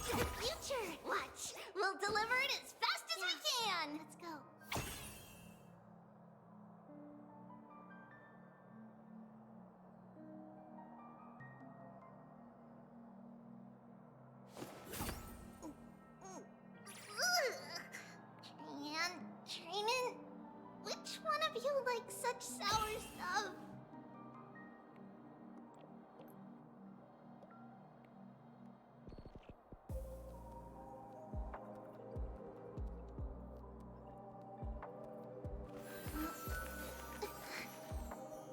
to the future. Watch. We'll deliver it as fast as we can. Let's go. Trayman, which one of you likes such sour stuff?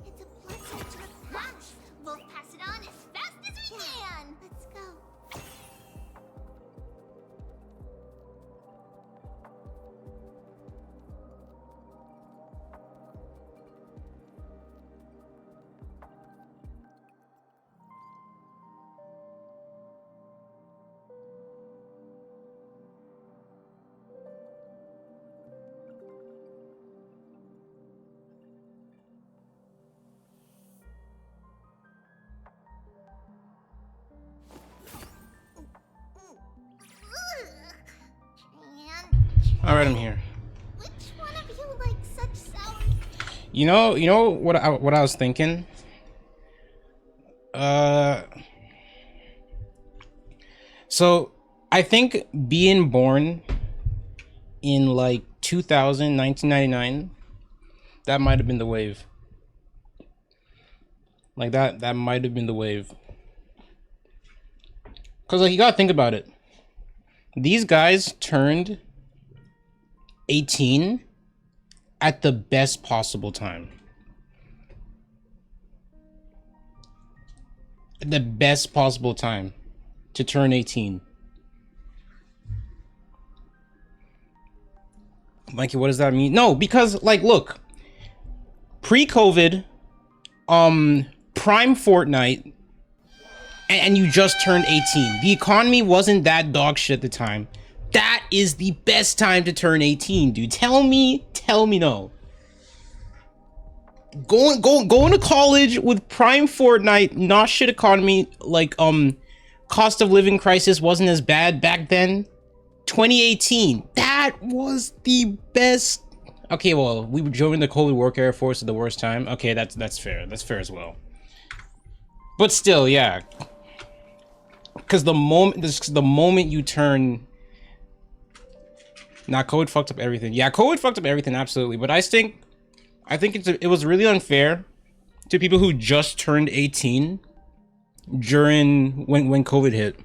It's a blood type to the patch. We'll pass it on as fast as we can. Let's go. All right, I'm here. Which one of you likes such sour? You know what I was thinking? So I think being born in like 1999, that might have been the wave. Like that might have been the wave. Cause like you gotta think about it. These guys turned 18 at the best possible time. The best possible time to turn 18. Mikey, what does that mean? No, because like look, pre-COVID, prime Fortnite, and you just turned 18. The economy wasn't that dog shit at the time. That is the best time to turn 18, dude. Tell me no. Going to college with prime Fortnite, not shit economy, like cost of living crisis wasn't as bad back then. 2018, that was the best. Okay, well, we joined the COVID work Air Force at the worst time. Okay, that's fair. That's fair as well. But still, yeah. Because the moment you turn, nah, COVID fucked up everything. Yeah, COVID fucked up everything, absolutely. But I think it was really unfair to people who just turned 18 during when COVID hit.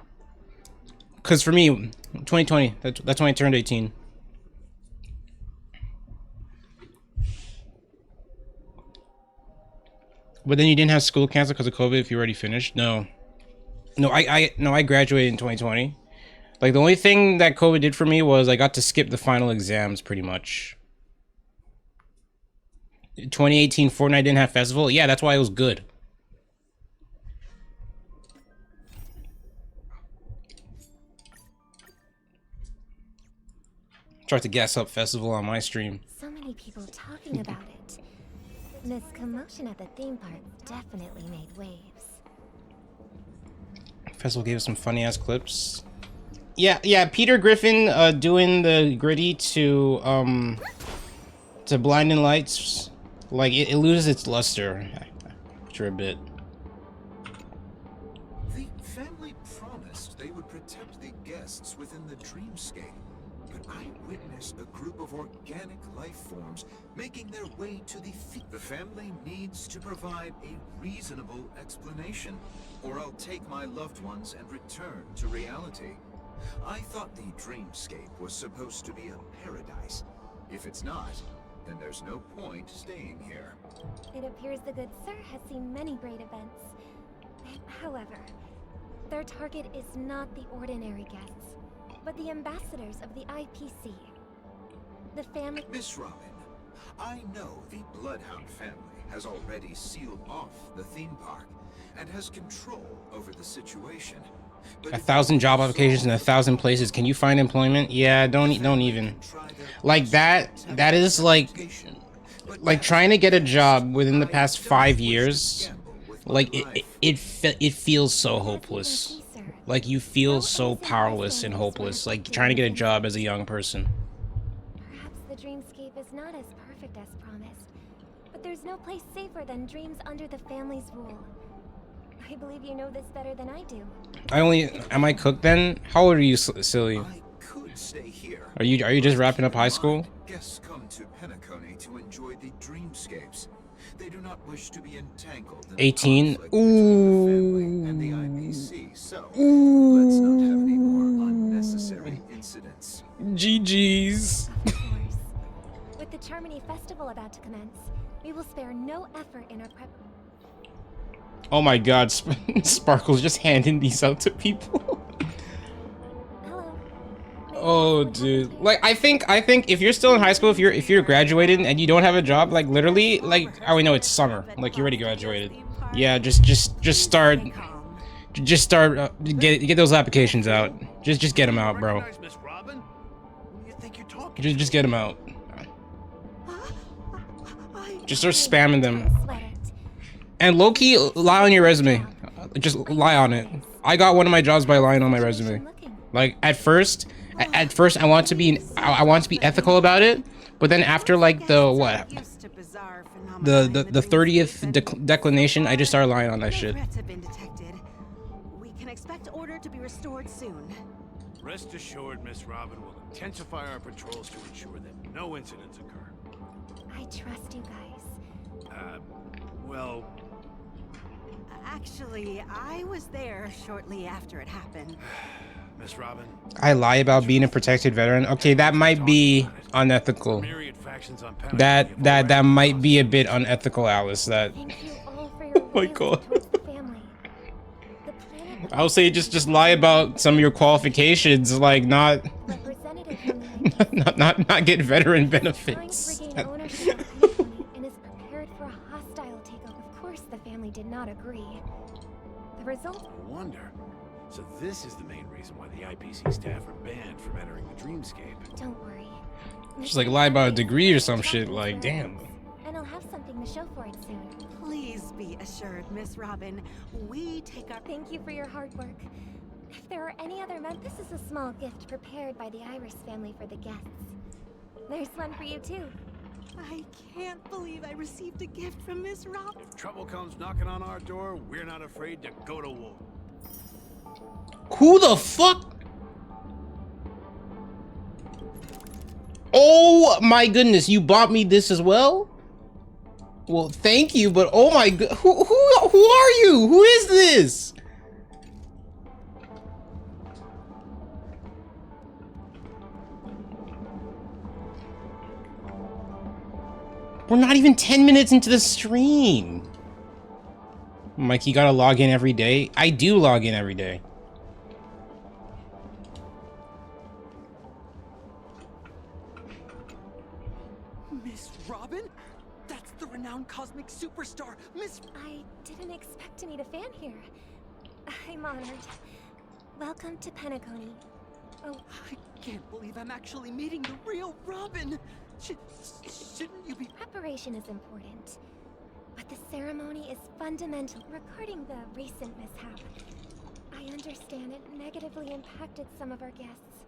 Because for me, 2020, that's when I turned 18. But then you didn't have school canceled because of COVID if you already finished? No, I graduated in 2020. Like the only thing that COVID did for me was I got to skip the final exams pretty much. 2018 Fortnite didn't have festival. Yeah, that's why it was good. Tried to gas up festival on my stream. So many people talking about it. This commotion at the theme park definitely made waves. Festival gave us some funny ass clips. Yeah, Peter Griffin doing the gritty to blinding lights, like it loses its luster after a bit. The family promised they would protect the guests within the dreamscape, but I witnessed a group of organic life forms making their way to the The family needs to provide a reasonable explanation, or I'll take my loved ones and return to reality. I thought the dreamscape was supposed to be a paradise. If it's not, then there's no point staying here. It appears the good sir has seen many great events. However, their target is not the ordinary guests, but the ambassadors of the IPC. The family... Miss Robin, I know the Bloodhound family has already sealed off the theme park and has control over the situation. 1,000 job applications in 1,000 places. Can you find employment? Yeah, don't even. Like that is like trying to get a job within the past 5 years. Like it feels so hopeless. Like, you feel so powerless and hopeless, like trying to get a job as a young person. Perhaps the dreamscape is not as perfect as promised, but there's no place safer than dreams under the family's rule. I believe you know this better than I do. Am I cooked then? How old are you, silly? I could stay here. Are you just wrapping up high school? Guests come to Penacony to enjoy the dreamscapes. They do not wish to be entangled in 18? conflict between the family and the IPC, so let's not have any more unnecessary incidents. GG's. Of course. With the Charmony Festival about to commence, we will spare no effort in our prep. Oh my god, Sparkle's just handing these out to people. Hello. Oh, dude. Like, I think if you're still in high school, if you're graduated and you don't have a job, like literally, like, oh, we know it's summer. Like, you already graduated. Yeah, just start get those applications out. Just get them out, bro. Just get them out. Just start spamming them. And low-key, lie on your resume. Just lie on it. I got one of my jobs by lying on my resume. Like, at first I want to be ethical about it, but then after like the 30th declination, I just started lying on that shit. We can expect order to be restored soon. Rest assured, Miss Robin will intensify our patrols to ensure that no incidents occur. I trust you guys. Well, Actually, I was there shortly after it happened. Miss Robin. I lie about being a protected veteran. Okay, that might be unethical. Myriad factions on Penacony That might be a bit unethical, Alice. That. Thank you all for your My God. loyalty towards the family. The planet I would say just lie about some of your qualifications, like not representative from the not get veteran trying benefits. to regain ownership of Penacony and is prepared for a hostile takeover. Of course, the family did not agree. The result? No wonder. So this is the main reason why the IPC staff are banned from entering the dreamscape. Don't worry. Just like lie about a degree or some shit. Like, damn. And I'll have something to show for it soon. Please be assured, Miss Robin, we take our... Thank you for your hard work. If there are any other men, this is a small gift prepared by the Iris family for the guests. There's one for you too. I can't believe I received a gift from Miss Robin. If trouble comes knocking on our door, we're not afraid to go to war. Who the fuck? Oh my goodness, you bought me this as well? Well, thank you, but oh my god, who are you? Who is this? We're not even 10 minutes into the stream. Mike, you gotta log in every day? I do log in every day. Miss Robin? That's the renowned cosmic superstar, Miss... I didn't expect to meet a fan here. I'm honored. Welcome to Penacony. Oh, I can't believe I'm actually meeting the real Robin! Shouldn't you be... preparation is important, but the ceremony is fundamental. Regarding the recent mishap, I understand it negatively impacted some of our guests.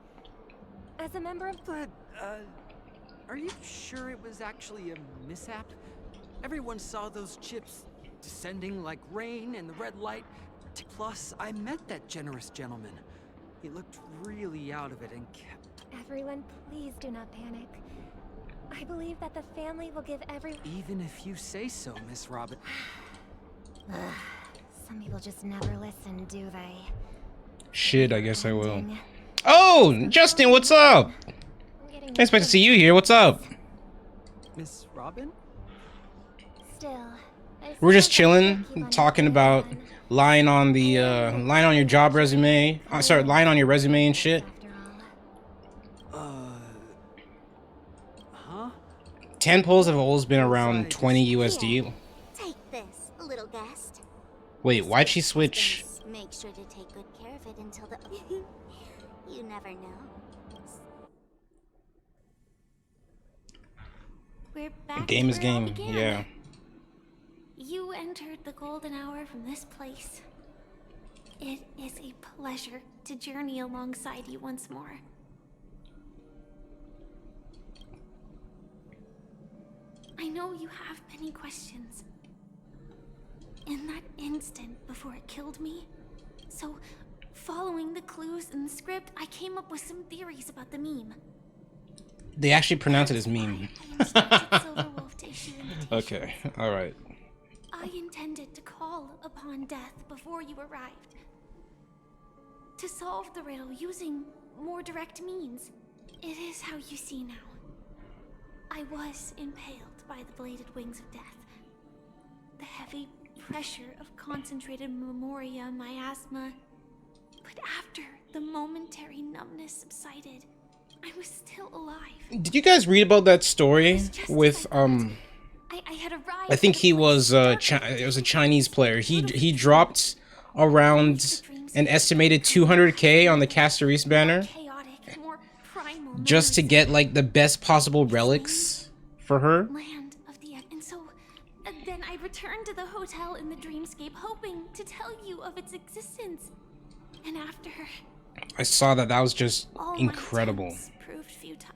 As a member of... But, are you sure it was actually a mishap? Everyone saw those chips descending like rain in the red light. Plus, I met that generous gentleman. He looked really out of it and kept... Everyone, please do not panic. I believe that the family will give every... Even if you say so, Miss Robin. Some people just never listen, do they? Shit, I guess I will. Oh, Justin, what's up? I expect to see you here. What's up? Miss Robin? Still, We're just chilling, talking about lying on the lying on your job resume. Sorry, lying on your resume and shit. Huh? 10 polls have always been around 20 USD. Take this, little guest. Wait, why'd she switch? Just make sure to take good care of it until the... You never know. We're back Game is where it all game, began. yeah. You entered the golden hour from this place. It is a pleasure to journey alongside you once more. I know you have many questions. In that instant before it killed me, so following the clues in the script, I came up with some theories about the meme. They actually pronounce it as meme. I instructed Silverwolf to issue invitations. Okay, alright. I intended to call upon death before you arrived. To solve the riddle using more direct means. It is how you see now. I was impaled by the bladed wings of death. The heavy pressure of concentrated memoria, miasma. But after the momentary numbness subsided, I was still alive. Did you guys read about that story with I had arrived. I think he was it was a Chinese player. He dropped around an estimated 200k on the Caceres banner just to get like the best possible relics for her. Land of the and so then I returned to the hotel in the dreamscape, hoping to tell you of its existence. And after I saw that. That was just all my incredible. attempts proved futile.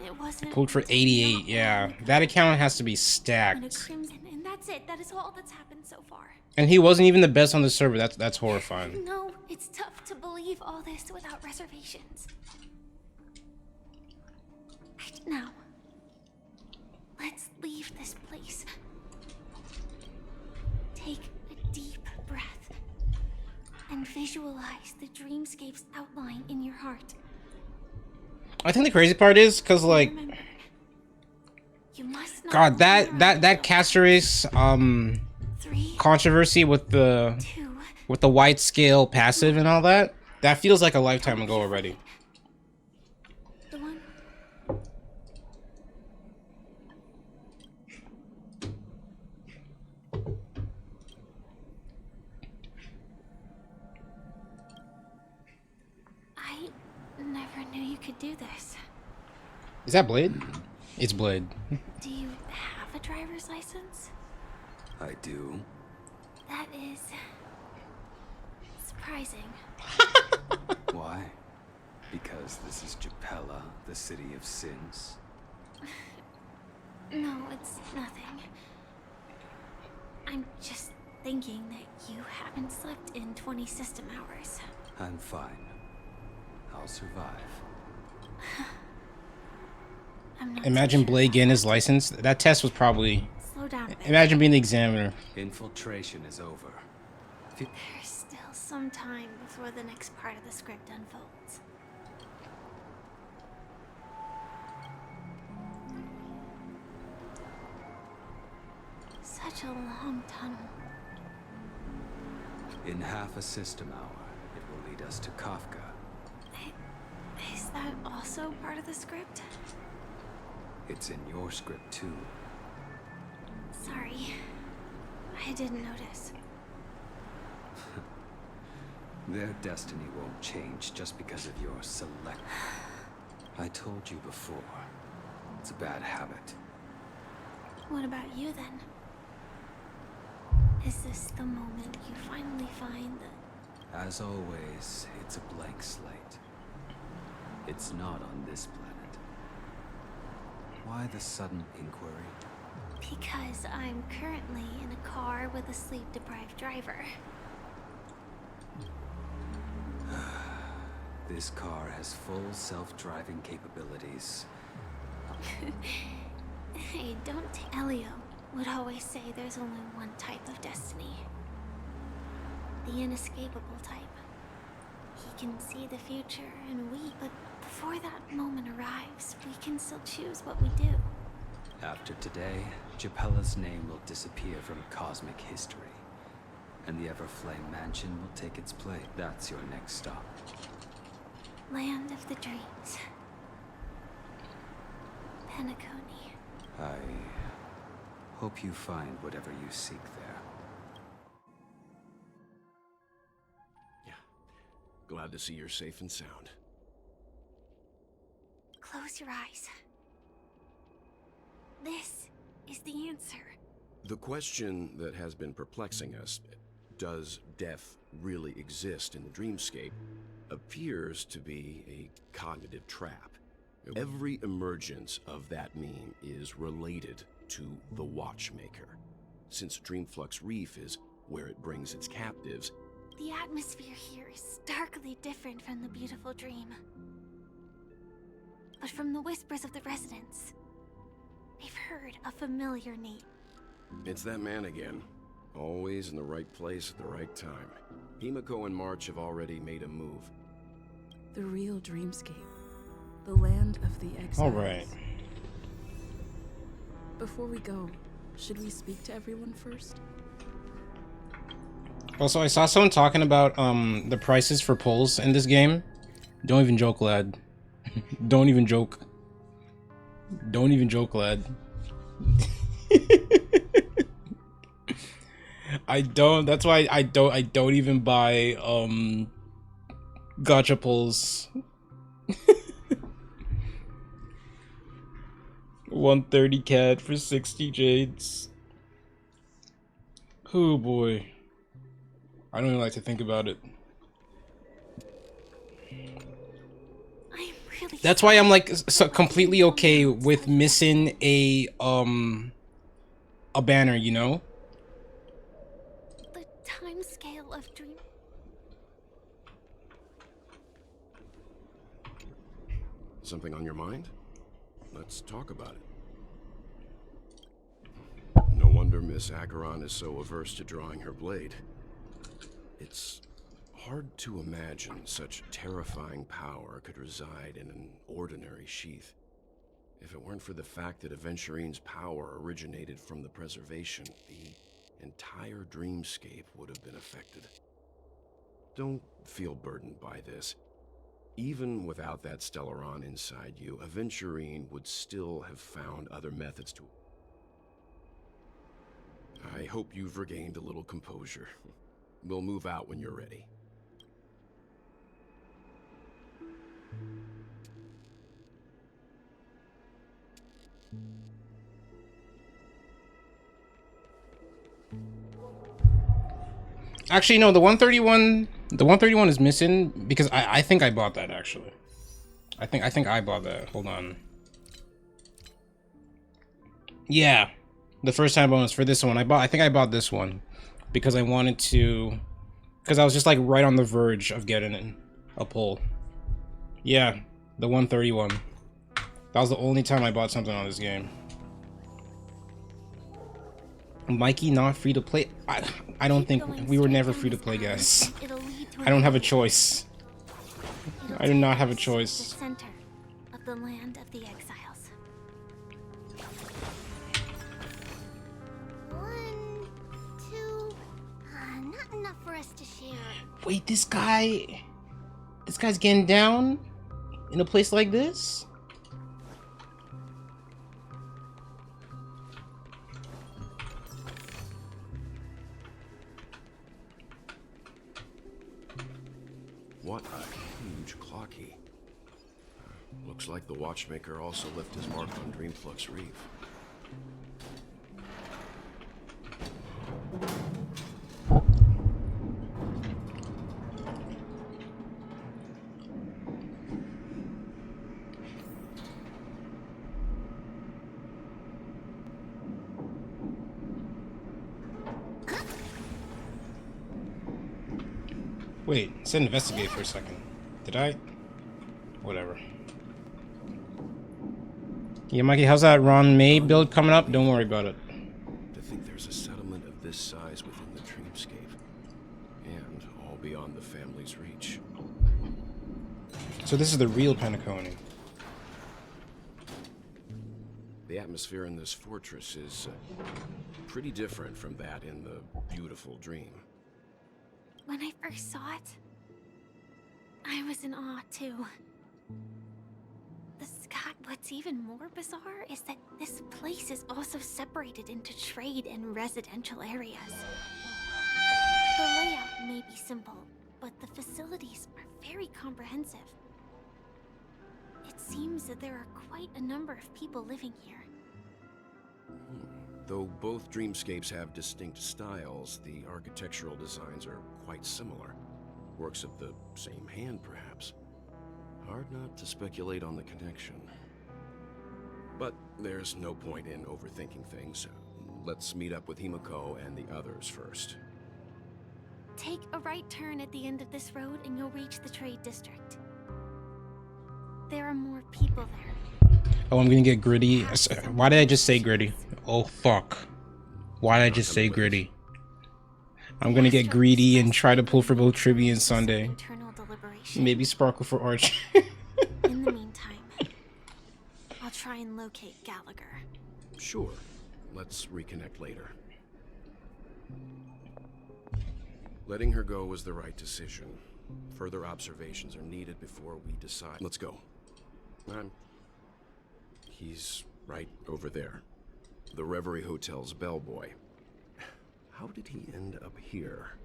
It wasn't Pulled for until 88. not Yeah, long that ago account has to be when a stacked. crimson, and that's it. That is all that's happened so far. And he wasn't even the best on the server. That's horrifying. No, it's tough to believe all this without reservations. Right now, let's leave this place. Take a deep breath and visualize the dreamscape's outline in your heart. I think the crazy part is because like, Remember, you must not God, open your that eyes. Caceres 3, controversy with the 2, wide scale passive and all that. That feels like a lifetime ago already. the one. I never knew you could do this. Is that Blade? It's Blade. Do you have a driver's license? I do. That is surprising. Why? Because this is Japella, the city of sins. No, it's nothing. I'm just thinking that you haven't slept in 20 system hours. I'm fine. I'll survive. I'm not Imagine so sure Blade getting about his license. That test was probably. Slow down a bit. Imagine being the examiner. Infiltration is over. There's still some time before the next part of the script unfolds. Such a long tunnel. In half a system hour, it will lead us to Kafka. Is that also part of the script? It's in your script too. Sorry. I didn't notice. Their destiny won't change just because of your select. I told you before. It's a bad habit. What about you then? Is this the moment you finally find the... As always, it's a blank slate. It's not on this planet. Why the sudden inquiry? Because I'm currently in a car with a sleep-deprived driver. This car has full self-driving capabilities. Hey, don't take... Elio would always say there's only one type of destiny. The inescapable type. He can see the future and but before that moment arrives, we can still choose what we do. After today, Japella's name will disappear from cosmic history. And the Everflame Mansion will take its place. That's your next stop. Land of the Dreams. Penacony. I hope you find whatever you seek there. Yeah. Glad to see you're safe and sound. Close your eyes. This is the answer. The question that has been perplexing us, does death really exist in the dreamscape, appears to be a cognitive trap. Every emergence of that meme is related to the Watchmaker. Since Dreamflux Reef is where it brings its captives, The atmosphere here is starkly different from the beautiful dream. But from the whispers of the residents, they've heard a familiar name. it's that man again. Always in the right place at the right time. Himiko and March have already made a move. The real dreamscape. The land of the exiles. All right. Before we go, should we speak to everyone first? Also, I saw someone talking about the prices for pulls in this game. Don't even joke, lad. Don't even joke. Don't even joke, lad. I don't. That's why I don't even buy gacha pulls. 130 cat for 60 jades. Oh boy. I don't even like to think about it. I'm really That's why I'm like so completely okay with missing a banner, you know? the time scale of dream. Something on your mind? Let's talk about it. No wonder Miss Acheron is so averse to drawing her blade. It's hard to imagine such terrifying power could reside in an ordinary sheath. If it weren't for the fact that Aventurine's power originated from the preservation, the entire dreamscape would have been affected. Don't feel burdened by this. Even without that Stellaron inside you, Aventurine would still have found other methods to... I hope you've regained a little composure. We'll move out when you're ready. Actually, no, the 131 is missing because I think I bought that actually. I think I bought that. Hold on. Yeah. The first time bonus for this one. I think I bought this one because I wanted to, because I was just like right on the verge of getting a pull. Yeah, the 131. That was the only time I bought something on this game. Mikey not free to play? I don't think we were never free to play, guys. I don't have a choice. I do not have a choice. The center of the land of the exiles. 1, 2, not enough for us to share. Wait, this guy's getting down in a place like this? What a huge clock key. Looks like the Watchmaker also left his mark on Dreamflux Reef. Wait, it said investigate for a second. Did I? Whatever. Yeah, Mikey, how's that Ron May build coming up? Don't worry about it. To think there's a settlement of this size within the dreamscape, and all beyond the family's reach. So this is the real Penacony. The atmosphere in this fortress is pretty different from that in the beautiful dream. When I first saw it, I was in awe too. What's even more bizarre is that this place is also separated into trade and residential areas. The layout may be simple, but the facilities are very comprehensive. It seems that there are quite a number of people living here. Though both dreamscapes have distinct styles, the architectural designs are quite similar. Works of the same hand, perhaps. Hard not to speculate on the connection. But there's no point in overthinking things. Let's meet up with Himiko and the others first. Take a right turn at the end of this road and you'll reach the trade district. There are more people there. Oh, I'm gonna get gritty. Why did I just say gritty? Oh, fuck. Why did I just say gritty? I'm gonna get greedy and try to pull for both Trivia and Sunday. Maybe Sparkle for Arch. In the meantime, I'll try and locate Gallagher. Sure. Let's reconnect later. Letting her go was the right decision. Further observations are needed before we decide. Let's go. He's right over there. The Reverie Hotel's bellboy. How did he end up here?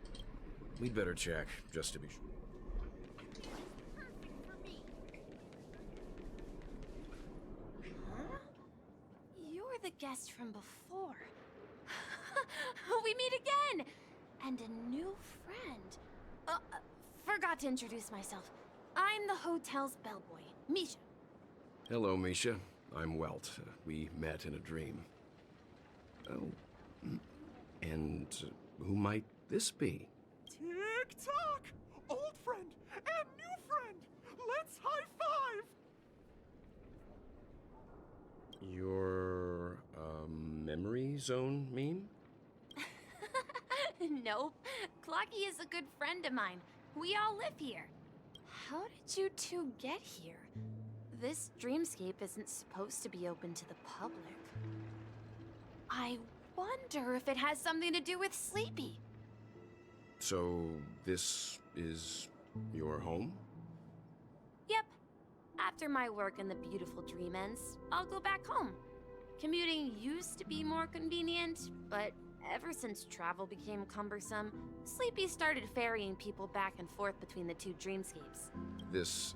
We'd better check, just to be sure. You're the guest from before. We meet again! And a new friend. Forgot to introduce myself. I'm the hotel's bellboy, Misha. Hello, Misha. I'm Welt. We met in a dream. Oh. And who might this be? Tick-tock! Old friend and new friend! Let's high-five! Your, memory zone meme? Nope. Clocky is a good friend of mine. We all live here. How did you two get here? This dreamscape isn't supposed to be open to the public. I wonder if it has something to do with Sleepy. So, this is your home? Yep. After my work in the beautiful dream ends, I'll go back home. Commuting used to be more convenient, but ever since travel became cumbersome, Sleepy started ferrying people back and forth between the two dreamscapes. This...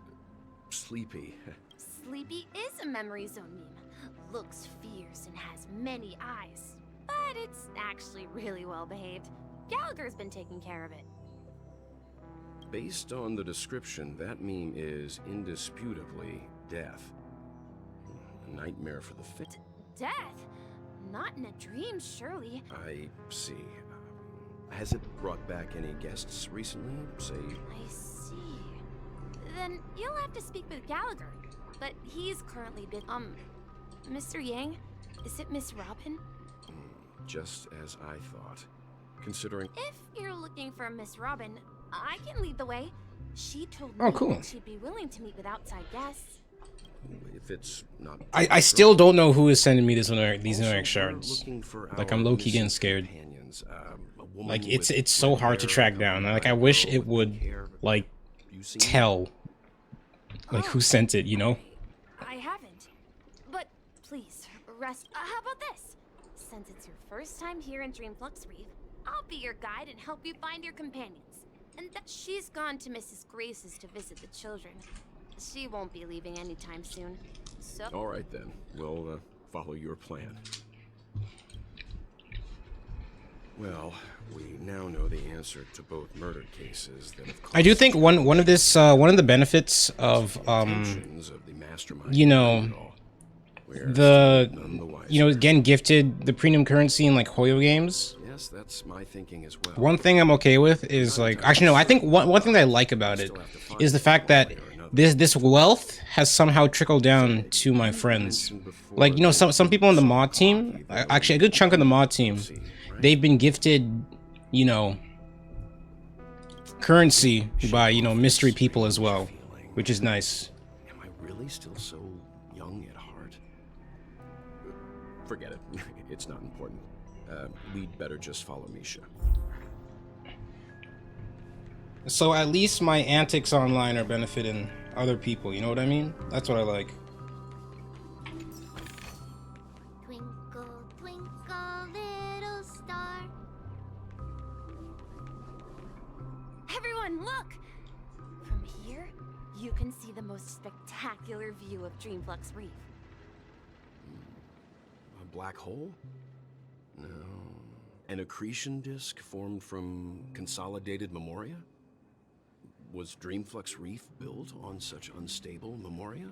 Sleepy. Sleepy is a memory zone meme. Looks fierce and has many eyes. But it's actually really well behaved. Gallagher's been taking care of it. Based on the description, that meme is indisputably death. A nightmare for the fit. Death? Not in a dream, surely. I see. Has it brought back any guests recently? Say... I see. Then you'll have to speak with Gallagher. But he's currently been... Mr. Yang? Is it Miss Robin? Just as I thought. Considering... If you're looking for Miss Robin, I can lead the way. She told me that she'd be willing to meet with outside guests. If it's not... I still don't know who is sending me these Interact shards. Like, I'm low-key getting scared. Like, it's so hard to track down. Like, I wish it would, like, tell, like, who sent it, you know? I haven't. But please, rest. How about this? Since it's your first time here in Dreamflux Reef, I'll be your guide and help you find your companions. And that she's gone to Mrs. Grace's to visit the children. She won't be leaving anytime soon. So... All right, then. We'll follow your plan. Well, we now know the answer to both murder cases that have... I do think one of the benefits of you know, getting gifted the premium currency in like Hoyo games. Yes, that's my thinking as well. One thing I'm okay with is like, actually no, I think one thing that I like about it is the fact that this wealth has somehow trickled down to my friends. Like, you know, some people on the mod team, actually a good chunk of the mod team, they've been gifted, you know, currency by, you know, mystery people as well, which is nice. Am I really still so young at heart? Forget it. It's not important. We'd better just follow Misha. So at least my antics online are benefiting other people, you know what I mean? That's what I like. Twinkle, twinkle, little star. Everyone, look! From here, you can see the most spectacular view of Dreamflux Reef. A black hole? No. An accretion disk formed from consolidated memoria? Was Dreamflux Reef built on such unstable memoria?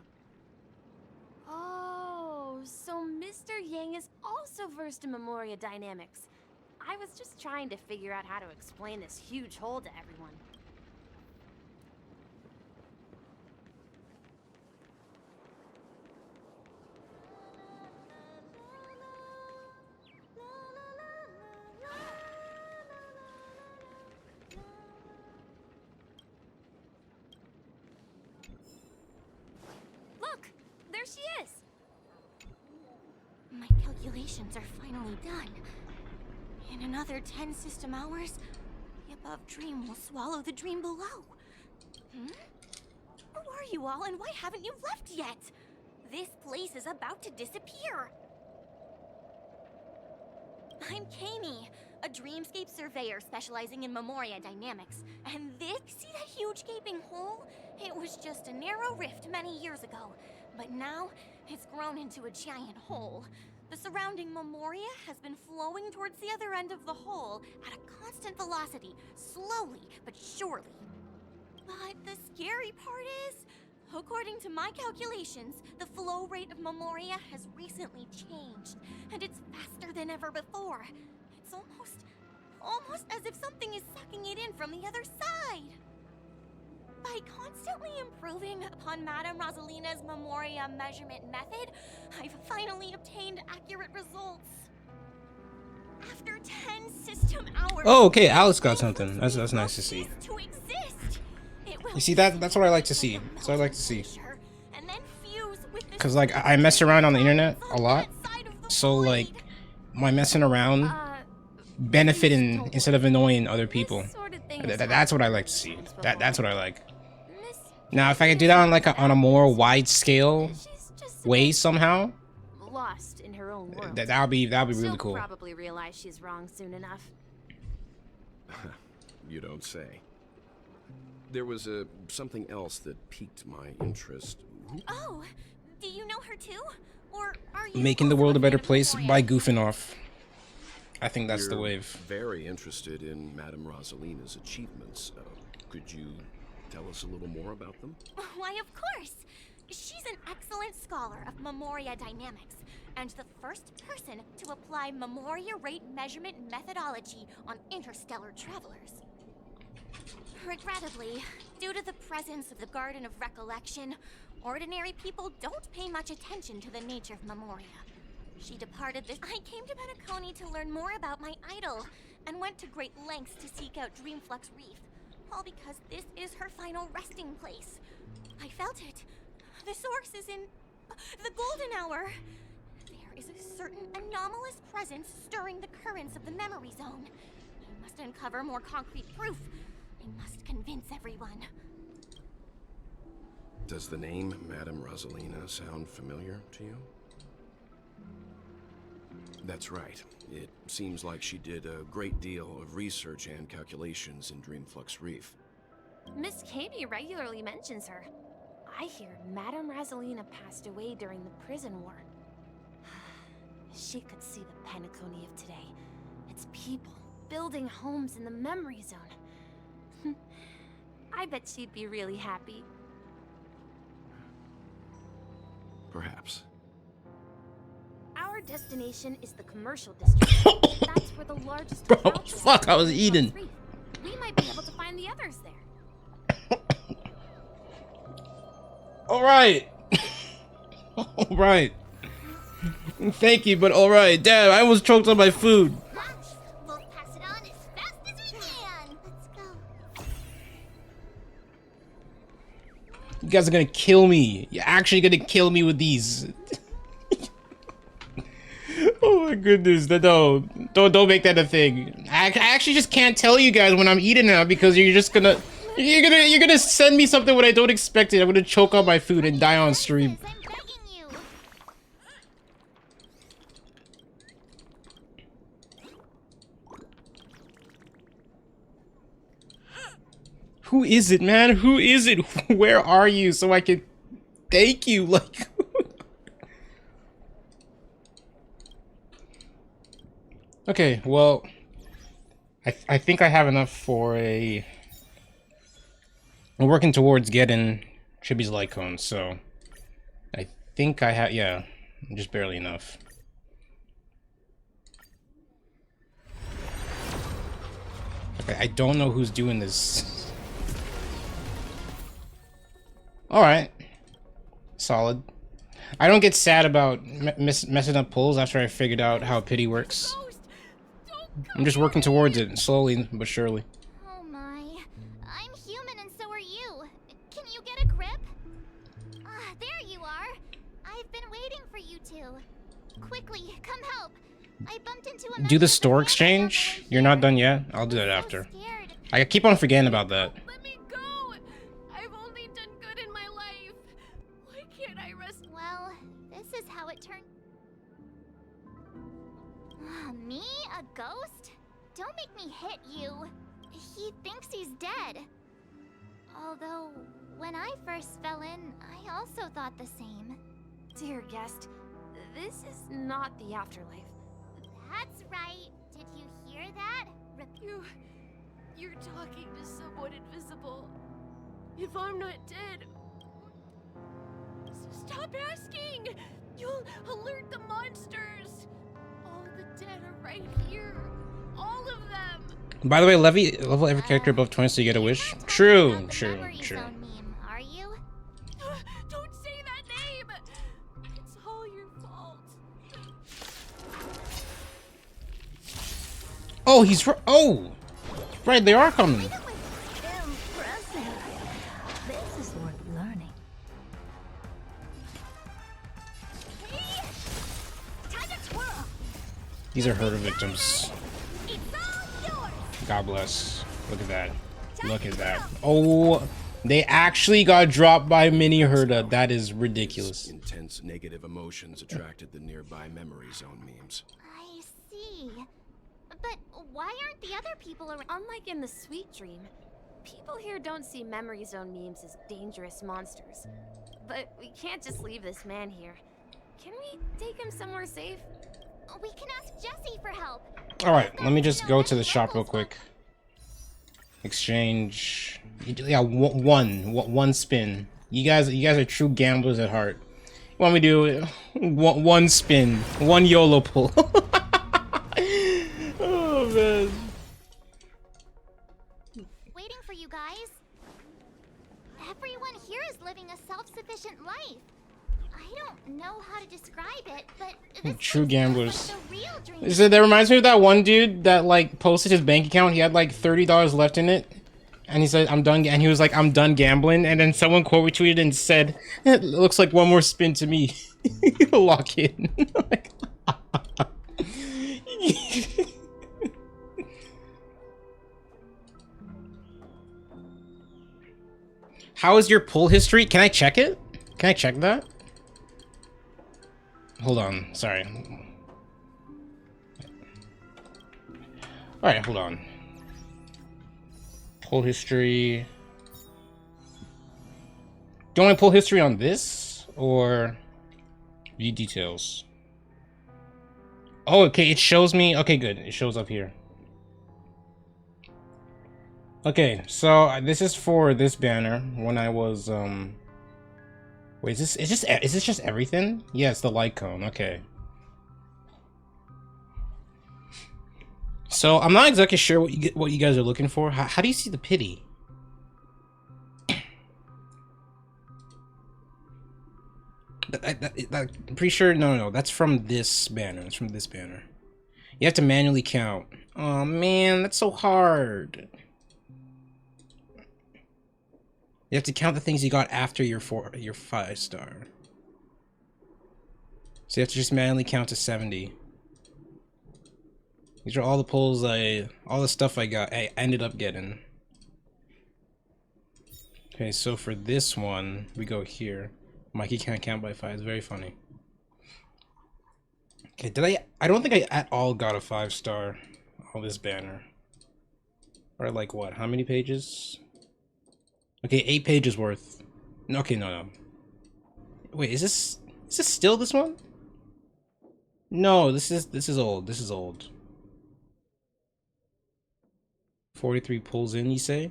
Oh, so Mr. Yang is also versed in Memoria dynamics. I was just trying to figure out how to explain this huge hole to everyone. Look, there she is. My calculations are finally done. In another 10 system hours, the above dream will swallow the dream below. Who are you all, and why haven't you left yet? This place is about to disappear. I'm Kami, a dreamscape surveyor specializing in Memoria dynamics. And this, see that huge gaping hole? It was just a narrow rift many years ago, but now it's grown into a giant hole. The surrounding Memoria has been flowing towards the other end of the hole at a constant velocity, slowly but surely. But the scary part is, according to my calculations, the flow rate of Memoria has recently changed, and it's faster than ever before. It's almost as if something is sucking it in from the other side. By constantly improving upon Madame Rosalina's Memoria measurement method, I've finally obtained accurate results. After 10 system hours... Oh, okay, Alex got something. That's nice to see. You see, that's what I like to see. That's what I like to see. Cause like I mess around on the internet a lot, so like my messing around benefiting instead of annoying other people. That's what I like to see. That's what I like. Now, if I could do that on like on a more wide scale way somehow, Lost in her own world. that'll be really She'll cool. probably realize she's wrong soon enough. You don't say. There was something else that piqued my interest. Oh, do you know her too? Or are you Making the also world a better fan of place Memoria? by goofing off. I think that's the You're wave. very interested in Madame Rosalina's achievements. Could you tell us a little more about them? Why, of course. She's an excellent scholar of Memoria dynamics, and the first person to apply Memoria rate measurement methodology on interstellar travelers. Regrettably, due to the presence of the Garden of Recollection, ordinary people don't pay much attention to the nature of Memoria. She departed this. I came to Penacony to learn more about my idol, and went to great lengths to seek out Dreamflux Reef, all because this is her final resting place. I felt it. The source is in the golden hour. There is a certain anomalous presence stirring the currents of the memory zone. I must uncover more concrete proof. I must convince everyone. Does the name Madame Rosalina sound familiar to you? That's right. It seems like she did a great deal of research and calculations in Dreamflux Reef. Miss Kami regularly mentions her. I hear Madame Rosalina passed away during the prison war. She could see the Penacony of today. Its people building homes in the memory zone. I bet she'd be really happy. Perhaps. Our destination is the commercial district. That's where the largest Bro, hotel is. fuck, I was eating. We might be able to find the others there. Alright. Alright. Thank you, but alright. Damn, I almost choked on my food. We'll pass it on as fast as we can. Let's go. You guys are gonna kill me. You're actually gonna kill me with these. Oh my goodness, no, don't make that a thing. I actually just can't tell you guys when I'm eating now because you're gonna send me something when I don't expect it. I'm gonna choke on my food and die on stream. I'm begging you. Who is it, man? Who is it? Where are you so I can thank you? Like, Okay, well, I think I have enough for a... I'm working towards getting Chibi's light cone, so I think I have, yeah, just barely enough. Okay, I don't know who's doing this. Alright. Solid. I don't get sad about messing up pulls after I figured out how pity works. I'm just working towards it, slowly but surely. Oh my. I'm human and so are you. Can you get a grip? Ah, there you are. I've been waiting for you two. Quickly, come help. I bumped into a Do the store exchange? You're not done yet? I'll do that after. I keep on forgetting about that. Let me go. I've only done good in my life. Why can't I rest? Well, this is how it turned. Me? A ghost? Don't make me hit you. He thinks he's dead. Although, when I first fell in, I also thought the same. Dear guest, this is not the afterlife. That's right. Did you hear that? You're talking to someone invisible. If I'm not dead... Stop asking! You'll alert the monsters! All the dead are right here. All of them! By the way, level every character above 20 so you get a wish. True, true, true. Are you? Don't say that name! It's all your fault. Oh, he's oh! Right, they are coming. Impressive. This is worth learning. Time to twirl. These are herder victims. God bless. Look at that. Look at that. Oh, they actually got dropped by mini herda. That is ridiculous. Intense negative emotions attracted the nearby memory zone memes. I see. But why aren't the other people around? Unlike in the Sweet Dream, people here don't see memory zone memes as dangerous monsters. But we can't just leave this man here. Can we take him somewhere safe? We can ask Jesse for help. Alright, let me just go to the shop real quick. Exchange. Yeah, one spin. You guys are true gamblers at heart. You want me to do one spin, one YOLO pull. Oh man. Waiting for you guys. Everyone here is living a self-sufficient life. I don't know how to describe it, but this true gamblers. like the real dream. So that reminds me of that one dude that like posted his bank account. He had like $30 left in it, and he said, "I'm done." And he was like, "I'm done gambling." And then someone quote retweeted and said, "It looks like one more spin to me." Lock in. How is your pull history? Can I check it? Can I check that? Hold on, sorry. Alright, hold on. Pull history. Do you want to pull history on this? Or view details? Oh, okay, it shows me. Okay, good. It shows up here. Okay, so this is for this banner when I was wait, is this just everything? Yeah, it's the light cone. Okay. So I'm not exactly sure what you guys are looking for. How do you see the pity? I'm pretty sure. No, that's from this banner. It's from this banner. You have to manually count. Oh man, that's so hard. You have to count the things you got after your 5-star. So you have to just manually count to 70. These are all the pulls all the stuff I ended up getting. Okay, so for this one, we go here. Mikey can't count by 5. It's very funny. Okay, I don't think I at all got a 5-star on this banner. Or like what? How many pages? Okay, 8 pages worth. Okay, no. Wait, is this still this one? No, this is old. This is old. 43 pulls in, you say?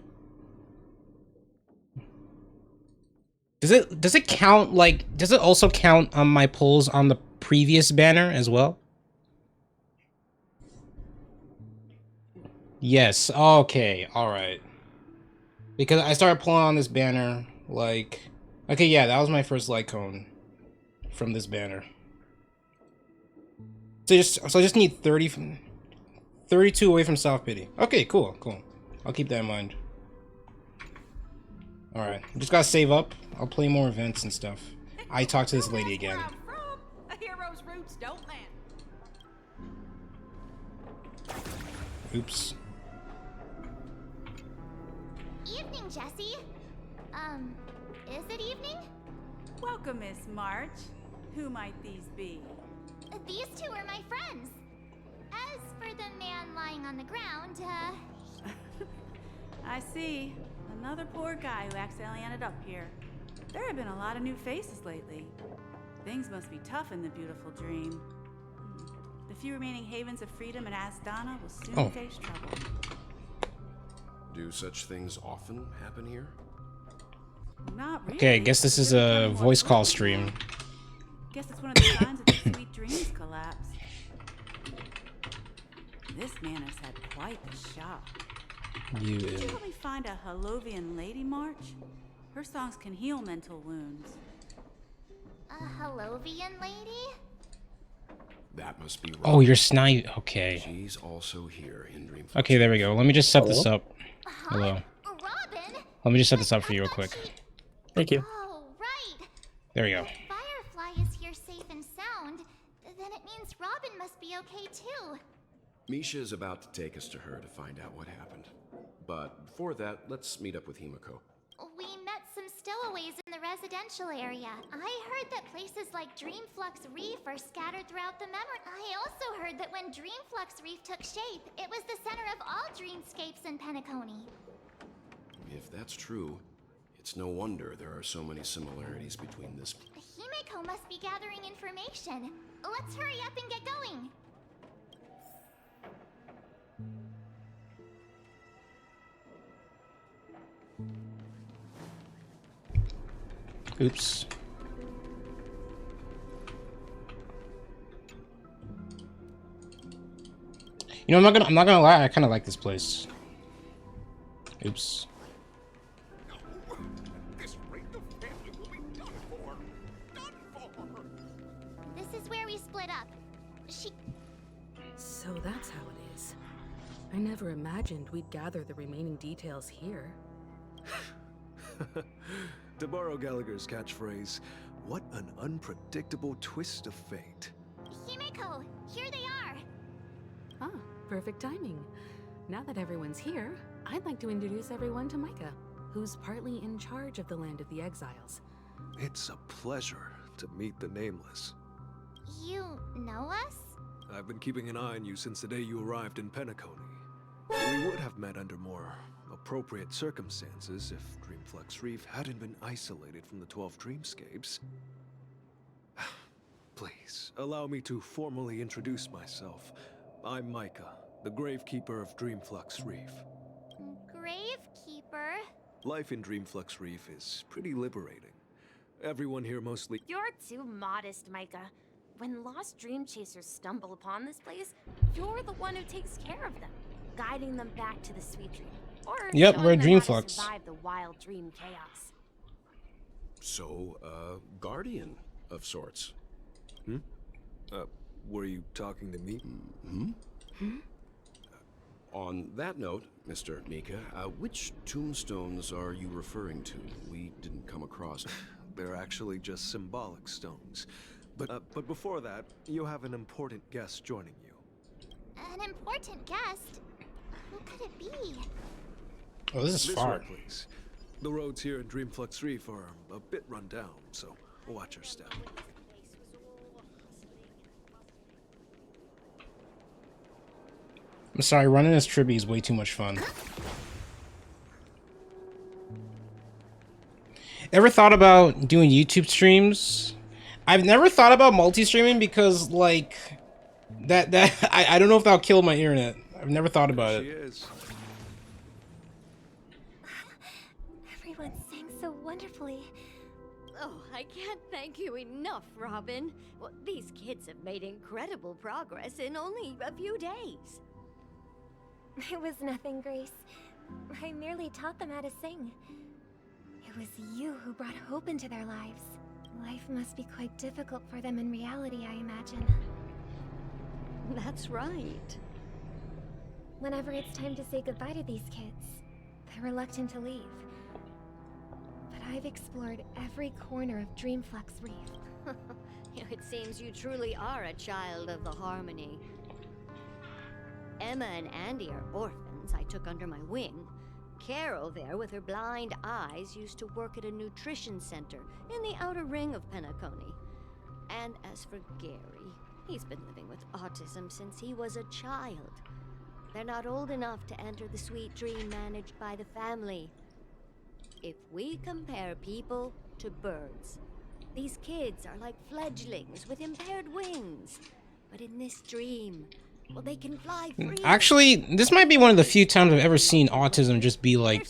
Does it count, like, does it also count on my pulls on the previous banner as well? Yes, okay, alright. Because I started pulling on this banner, like... Okay, yeah, that was my first light cone from this banner. So I just need 32 away from South Pity. Okay, cool. I'll keep that in mind. Alright, just gotta save up. I'll play more events and stuff. I talked to this lady again. A hero's roots don't land. Oops. Evening, Jesse. Is it evening? Welcome, Miss March. Who might these be? These two are my friends. As for the man lying on the ground, I see. Another poor guy who accidentally ended up here. There have been a lot of new faces lately. Things must be tough in the beautiful dream. The few remaining havens of freedom in Asdana will soon face trouble. Do such things often happen here? Not really. Okay, I guess this is a voice call stream. Guess it's one of the signs of the sweet dreams collapse. This man has had quite the shock. Could you help me find a Halovian lady, March? Her songs can heal mental wounds. a Halovian lady? That must be Oh, you're snipe. Okay. She's also here in Dream. Okay, there we go. Let me just set this up. Hello. Robin? Let me just set this up for you real quick. Thank you. Oh, right. There we go. If Firefly is here safe and sound, then it means Robin must be okay too. Misha is about to take us to her to find out what happened. But before that, let's meet up with Himiko. We met some stowaways in the residential area. I heard that places like Dreamflux Reef are scattered throughout the memory. I also heard that when Dreamflux Reef took shape, it was the center of all dreamscapes in Penacony. If that's true, it's no wonder there are so many similarities between this. Himiko must be gathering information. Let's hurry up and get going. Oops. You know, I'm not gonna lie, I kinda like this place. Oops. This rate of family will be done for. Done for. This is where we split up. So that's how it is. I never imagined we'd gather the remaining details here. To borrow Gallagher's catchphrase, what an unpredictable twist of fate. Himiko, here they are. Ah, perfect timing. Now that everyone's here, I'd like to introduce everyone to Micah, who's partly in charge of the Land of the Exiles. It's a pleasure to meet the Nameless. You know us? I've been keeping an eye on you since the day you arrived in Penacony. We would have met under more appropriate circumstances if Dreamflux Reef hadn't been isolated from the 12 dreamscapes. Please, allow me to formally introduce myself. I'm Micah, the Gravekeeper of Dreamflux Reef. Gravekeeper? Life in Dreamflux Reef is pretty liberating. Everyone here mostly— You're too modest, Micah. When lost dream chasers stumble upon this place, you're the one who takes care of them, guiding them back to the sweet dream. Or yep, we're showing them how to Dreamflux. survive the wild dream chaos. So, guardian of sorts. Were you talking to me? On that note, Mr. Mika, which tombstones are you referring to? We didn't come across. They're actually just symbolic stones. But before that, you have an important guest joining you. An important guest? Who could it be? Oh, this is far. Way, please. The roads here in Dreamflux Reef are a bit run down, so watch your step. I'm sorry, running this tribute is way too much fun. Ever thought about doing YouTube streams? I've never thought about multi-streaming because, like, I don't know if that'll kill my internet. I've never thought about it. She is. sang so wonderfully. Oh, I can't thank you enough, Robin. Well, these kids have made incredible progress in only a few days. It was nothing, Grace. I merely taught them how to sing. It was you who brought hope into their lives. Life must be quite difficult for them in reality, I imagine. That's right. Whenever it's time to say goodbye to these kids, they're reluctant to leave. But I've explored every corner of Dreamflux Reef. It seems you truly are a child of the Harmony. Emma and Andy are orphans I took under my wing. Carol there, with her blind eyes, used to work at a nutrition center in the outer ring of Penacony. And as for Gary, he's been living with autism since he was a child. They're not old enough to enter the sweet dream managed by the family. If we compare people to birds, these kids are like fledglings with impaired wings. But in this dream, well, they can fly free. Actually, this might be one of the few times I've ever seen autism just be like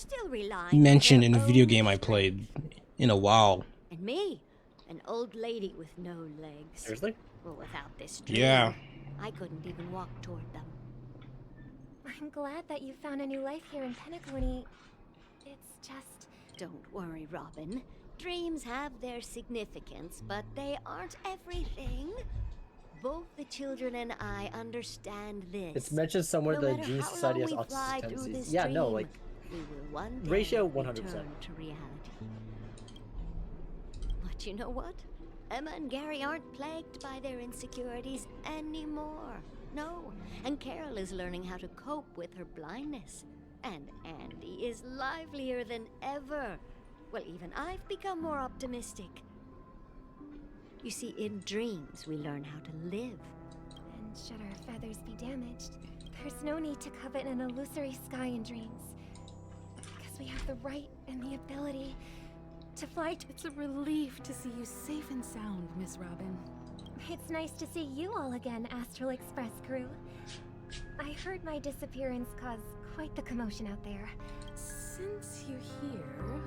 mentioned in a video game I played in a while. And me, an old lady with no legs. Seriously? Well, without this dream, Yeah. I couldn't even walk toward them. I'm glad that you found a new life here in Penacony. It's just... Don't worry, Robin. Dreams have their significance, but they aren't everything. Both the children and I understand this. It's mentioned somewhere No the matter Dream how Society has long we autistic fly through tendencies. this Yeah, no, dream, like we will one day ratio 100%. return to reality. But you know what? Emma and Gary aren't plagued by their insecurities anymore. No, and Carol is learning how to cope with her blindness. And Andy is livelier than ever. Well, even I've become more optimistic. You see, in dreams, we learn how to live. And should our feathers be damaged, there's no need to covet an illusory sky in dreams. Because we have the right and the ability to fly to... It's a relief to see you safe and sound, Miss Robin. It's nice to see you all again, Astral Express crew. I heard my disappearance caused quite the commotion out there. Since you're here,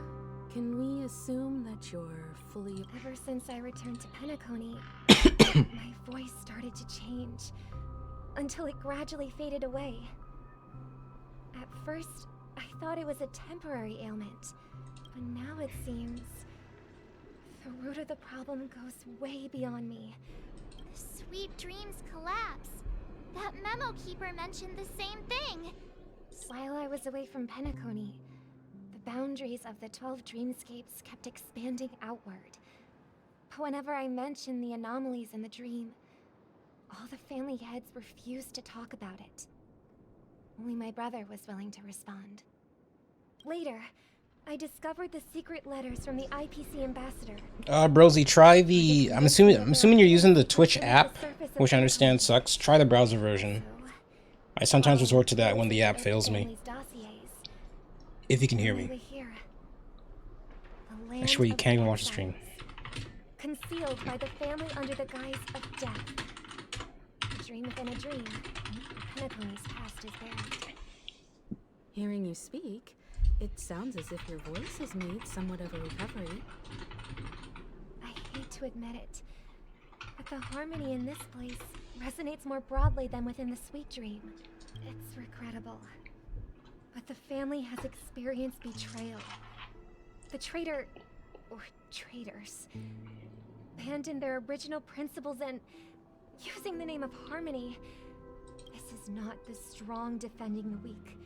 can we assume that you're fully... Ever since I returned to Penacony, my voice started to change, until it gradually faded away. At first, I thought it was a temporary ailment, but now it seems the root of the problem goes way beyond me. The sweet dreams collapse. That memo keeper mentioned the same thing. While I was away from Penacony, the boundaries of the 12 dreamscapes kept expanding outward. But whenever I mentioned the anomalies in the dream, all the family heads refused to talk about it. Only my brother was willing to respond. Later, I discovered the secret letters from the IPC ambassador. Brosie, try the... I'm assuming you're using the Twitch app, which I understand sucks. Try the browser version. I sometimes resort to that when the app fails me. If you can hear me. Actually, you can't even watch the stream. Concealed by the family under the guise of death. A dream within a dream. Penacony's past is buried. Hearing you speak, it sounds as if your voice has made somewhat of a recovery. I hate to admit it, but the harmony in this place resonates more broadly than within the sweet dream. It's regrettable, but the family has experienced betrayal. The traitor, or traitors, abandoned their original principles and, using the name of harmony, this is not the strong defending the weak,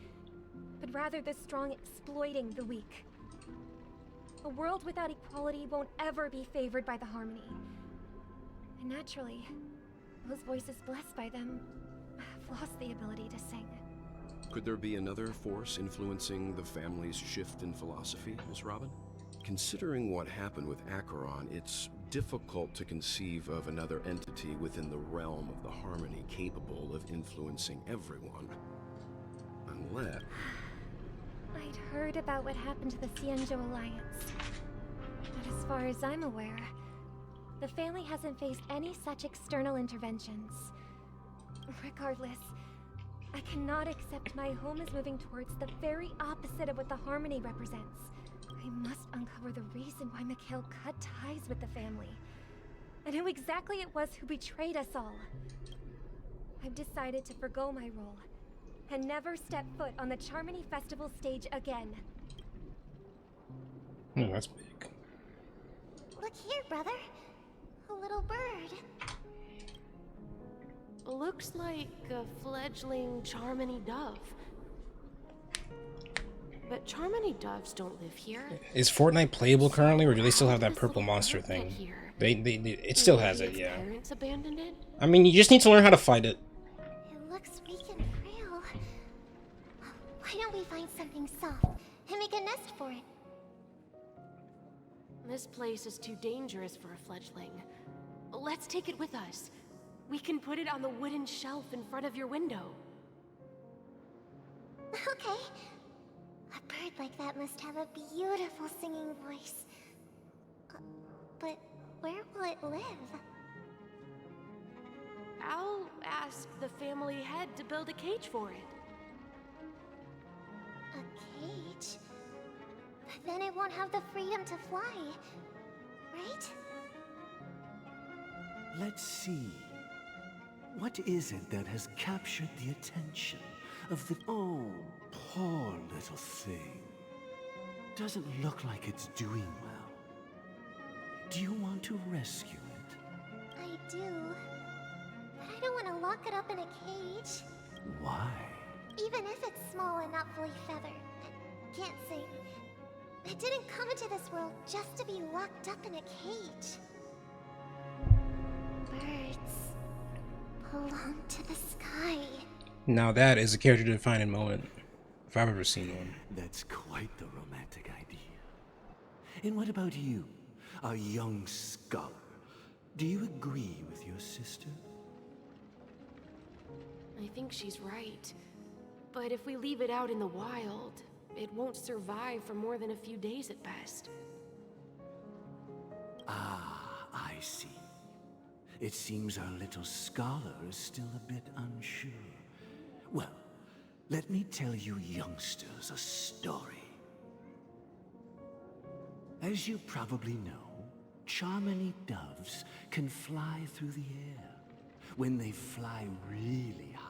but rather the strong exploiting the weak. A world without equality won't ever be favored by the harmony. And naturally, those voices blessed by them have lost the ability to sing. Could there be another force influencing the family's shift in philosophy, Miss Robin? Considering what happened with Acheron, it's difficult to conceive of another entity within the realm of the harmony capable of influencing everyone. Unless... I'd heard about what happened to the Cienjo Alliance, but as far as I'm aware, the family hasn't faced any such external interventions. Regardless, I cannot accept my home is moving towards the very opposite of what the harmony represents. I must uncover the reason why Mikhail cut ties with the family, and who exactly it was who betrayed us all. I've decided to forgo my role, and never step foot on the Charmony Festival stage again. Oh, that's big. Look here, brother. A little bird. Looks like a fledgling Charmony dove. But Charmony doves don't live here. Is Fortnite playable currently, or do they still have that purple monster thing? It still has it, yeah. Parents abandoned it? I mean, you just need to learn how to fight it. It looks weak and frail. Why don't we find something soft and make a nest for it? This place is too dangerous for a fledgling. Let's take it with us. We can put it on the wooden shelf in front of your window. Okay. A bird like that must have a beautiful singing voice. But where will it live? I'll ask the family head to build a cage for it. A cage? But then it won't have the freedom to fly, right? Let's see. What is it that has captured the attention of the... Oh, poor little thing. Doesn't look like it's doing well. Do you want to rescue it? I do. But I don't want to lock it up in a cage. Why? Even if it's small and not fully feathered. Can't sing. It didn't come into this world just to be locked up in a cage. Birds belong to the sky. Now that is a character-defining moment, if I've ever seen one. That's quite the romantic idea. And what about you, a young scholar? Do you agree with your sister? I think she's right. But if we leave it out in the wild, it won't survive for more than a few days at best. Ah, I see. It seems our little scholar is still a bit unsure. Well, let me tell you youngsters a story. As you probably know, Charmony doves can fly through the air. When they fly really high,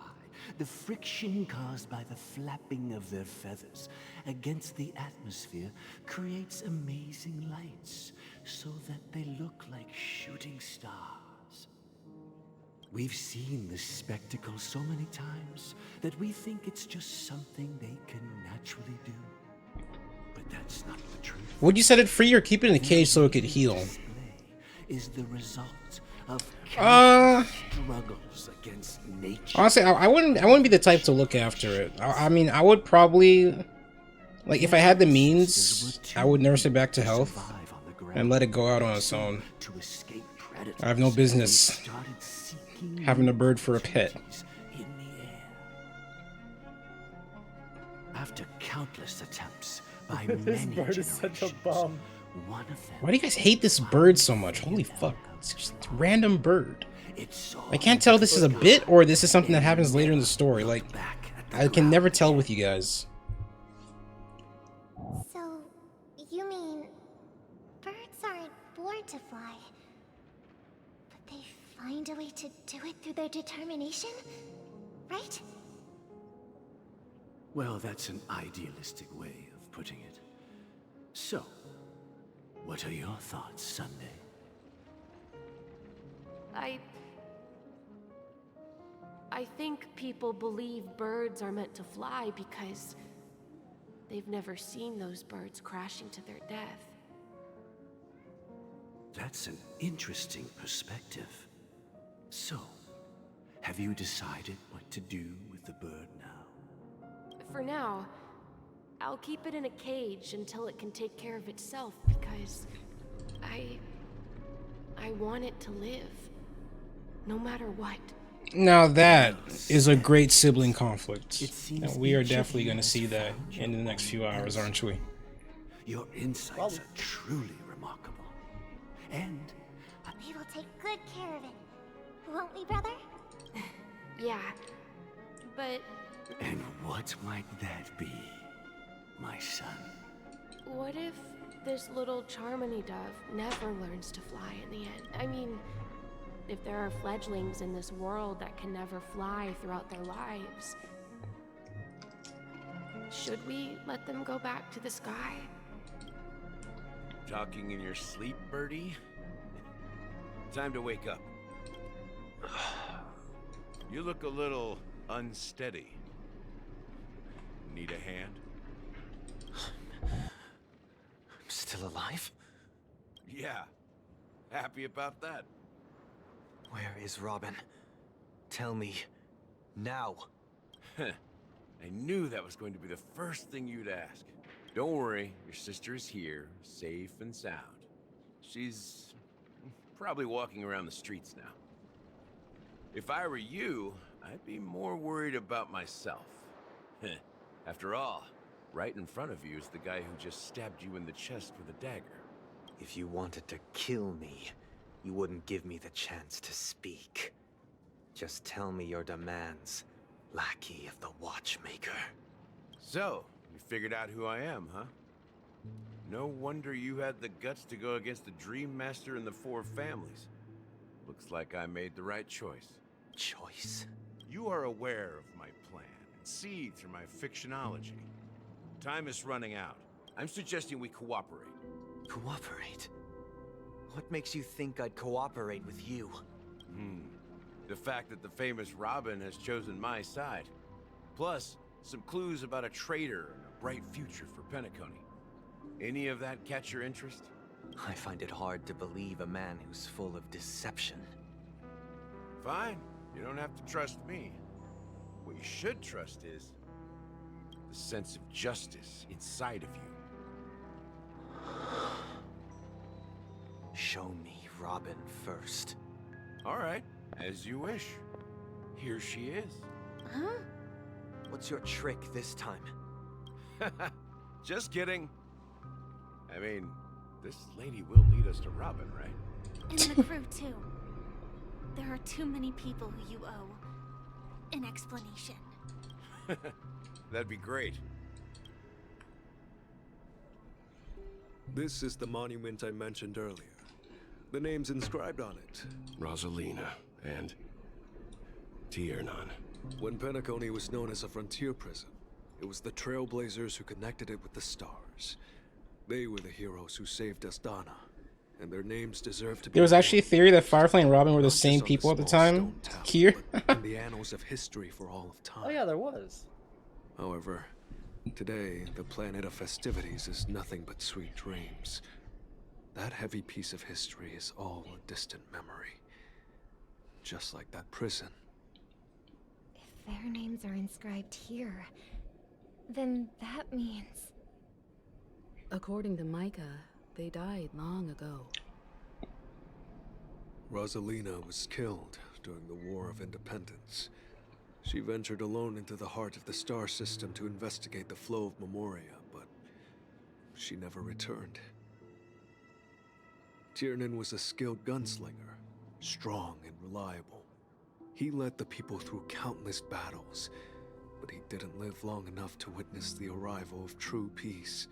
the friction caused by the flapping of their feathers against the atmosphere creates amazing lights, so that they look like shooting stars. We've seen this spectacle so many times that we think it's just something they can naturally do. But that's not the truth. Would you set it free or keep it in a cage so it could heal? Is the result of struggles against nature. Honestly, I wouldn't be the type to look after it. I mean, I would probably, like, if I had the means, I would nurse it back to health and let it go out on its own. I have no business having a bird for a pet. After countless attempts by This many bird is such a bum. one of them Why do you guys hate this bird so much? Holy fuck. It's just a random bird. I can't tell if this is a bit or this is something that happens later in the story. Like, I can never tell with you guys. So, you mean birds aren't born to fly, but they find a way to do it through their determination, right? Well, that's an idealistic way of putting it. So, what are your thoughts, Sunday? I think people believe birds are meant to fly because they've never seen those birds crashing to their death. That's an interesting perspective. So, have you decided what to do with the bird now? For now, I'll keep it in a cage until it can take care of itself because I want it to live, no matter what. Now that is a great sibling conflict. And we are definitely going to see that in the next few hours, aren't we? Your insights are truly remarkable. And We will take good care of it, won't we, brother? Yeah, but And what might that be, my son? what if this little Charmony dove never learns to fly in the end? I mean, if there are fledglings in this world that can never fly throughout their lives, should we let them go back to the sky? Talking in your sleep, Birdie? Time to wake up. You look a little unsteady. Need a hand? I'm still alive? Yeah. Happy about that. Where is Robin? Tell me. Now. I knew that was going to be the first thing you'd ask. Don't worry, your sister is here, safe and sound. She's probably walking around the streets now. If I were you, I'd be more worried about myself. After all, right in front of you is the guy who just stabbed you in the chest with a dagger. If you wanted to kill me, you wouldn't give me the chance to speak. Just tell me your demands, lackey of the Watchmaker. So, you figured out who I am, huh? No wonder you had the guts to go against the Dream Master and the Four Families. Looks like I made the right choice. Choice? You are aware of my plan and see through my fictionology. Time is running out. I'm suggesting we cooperate. Cooperate? What makes you think I'd cooperate with you? The fact that the famous Robin has chosen my side. Plus, some clues about a traitor and a bright future for Penacony. Any of that catch your interest? I find it hard to believe a man who's full of deception. Fine. You don't have to trust me. What you should trust is the sense of justice inside of you. Show me Robin first. All right, as you wish. Here she is. Huh? What's your trick this time? Just kidding. I mean, this lady will lead us to Robin, right? And the crew, too. There are too many people who you owe an explanation. That'd be great. This is the monument I mentioned earlier. The names inscribed on it. Rosalina and Tiernan. When Penacony was known as a frontier prison, it was the Trailblazers who connected it with the stars. They were the heroes who saved Astana, and their names deserve to be... There was actually a theory that Firefly and Robin were the same people at the time. Here. in the annals of history for all of time. Oh yeah, there was. However, today, the planet of festivities is nothing but sweet dreams. That heavy piece of history is all a distant memory. Just like that prison. If their names are inscribed here, then that means... According to Micah, they died long ago. Rosalina was killed during the War of Independence. She ventured alone into the heart of the star system to investigate the flow of Memoria, but she never returned. Tiernan was a skilled gunslinger, strong and reliable. He led the people through countless battles, but he didn't live long enough to witness the arrival of true peace.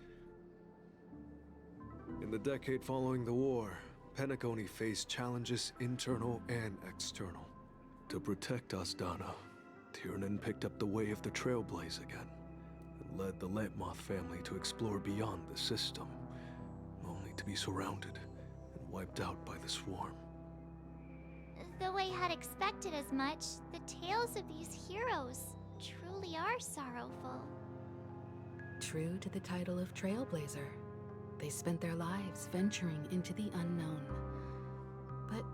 In the decade following the war, Penacony faced challenges internal and external. To protect Astana, Tiernan picked up the way of the Trailblaze again, and led the Letmoth family to explore beyond the system, only to be surrounded and wiped out by the swarm. Though I had expected as much, the tales of these heroes truly are sorrowful. True to the title of Trailblazer, they spent their lives venturing into the unknown. But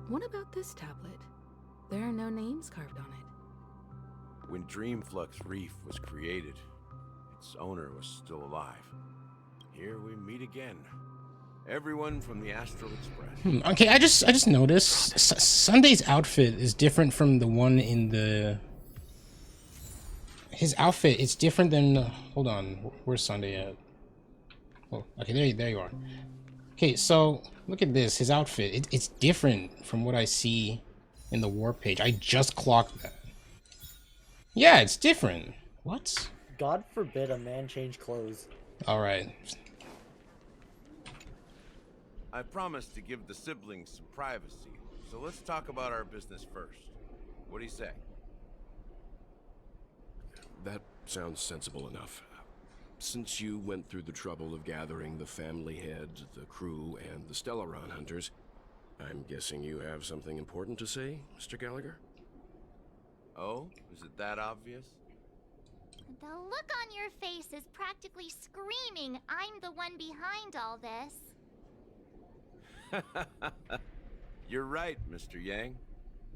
what about this tablet? There are no names carved on it. When Dreamflux Reef was created, its owner was still alive. Here we meet again. Everyone from the Astral Express. Okay, I just noticed Sunday's outfit is different from the one in the... His outfit, it's different than... hold on, where's Sunday at? Oh, okay, there you are. Okay, so look at this, his outfit. It's different from what I see in the war page. I just clocked that. Yeah, it's different. What? God forbid a man change clothes. All right. I promised to give the siblings some privacy, so let's talk about our business first. What do you say? That sounds sensible enough. Since you went through the trouble of gathering the family head, the crew, and the Stellaron hunters, I'm guessing you have something important to say, Mr. Gallagher? Oh, is it that obvious? The look on your face is practically screaming, I'm the one behind all this. You're right, Mr. Yang.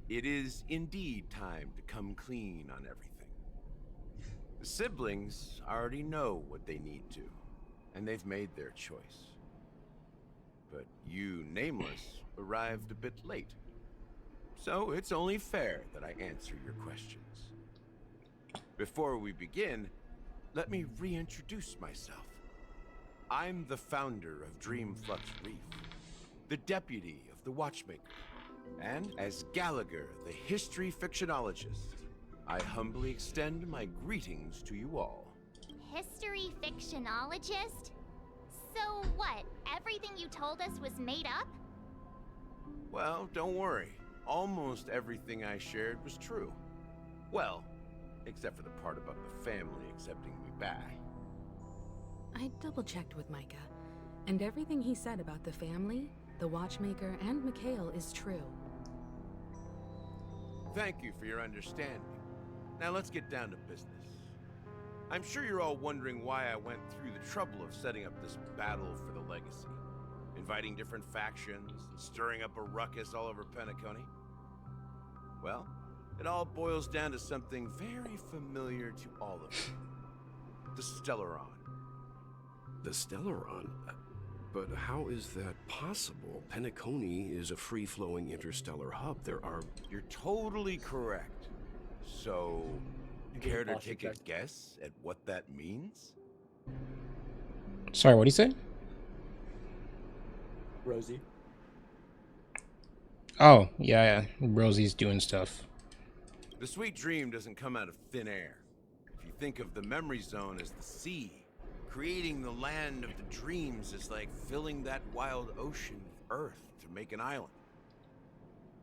It is indeed time to come clean on everything. The siblings already know what they need to, and they've made their choice. But you, Nameless, arrived a bit late. So it's only fair that I answer your questions. Before we begin, let me reintroduce myself. I'm the founder of Dreamflux Reef, the deputy of the Watchmaker, and as Gallagher, the history fictionologist, I humbly extend my greetings to you all. History fictionologist? So what, everything you told us was made up? Well, don't worry. Almost everything I shared was true. Well, except for the part about the family accepting me back. I double-checked with Micah, and everything he said about the family, the Watchmaker, and Mikhail is true. Thank you for your understanding. Now let's get down to business. I'm sure you're all wondering why I went through the trouble of setting up this battle for the legacy, inviting different factions, and stirring up a ruckus all over Penacony. Well, it all boils down to something very familiar to all of you. The Stellaron. The Stellaron? But how is that possible? Penacony is a free-flowing interstellar hub. There are... You're totally correct. So, care to take a guess at what that means? Sorry, what do you say? Rosie. Oh, yeah. Rosie's doing stuff. The sweet dream doesn't come out of thin air. If you think of the memory zone as the sea, creating the land of the dreams is like filling that wild ocean with earth to make an island.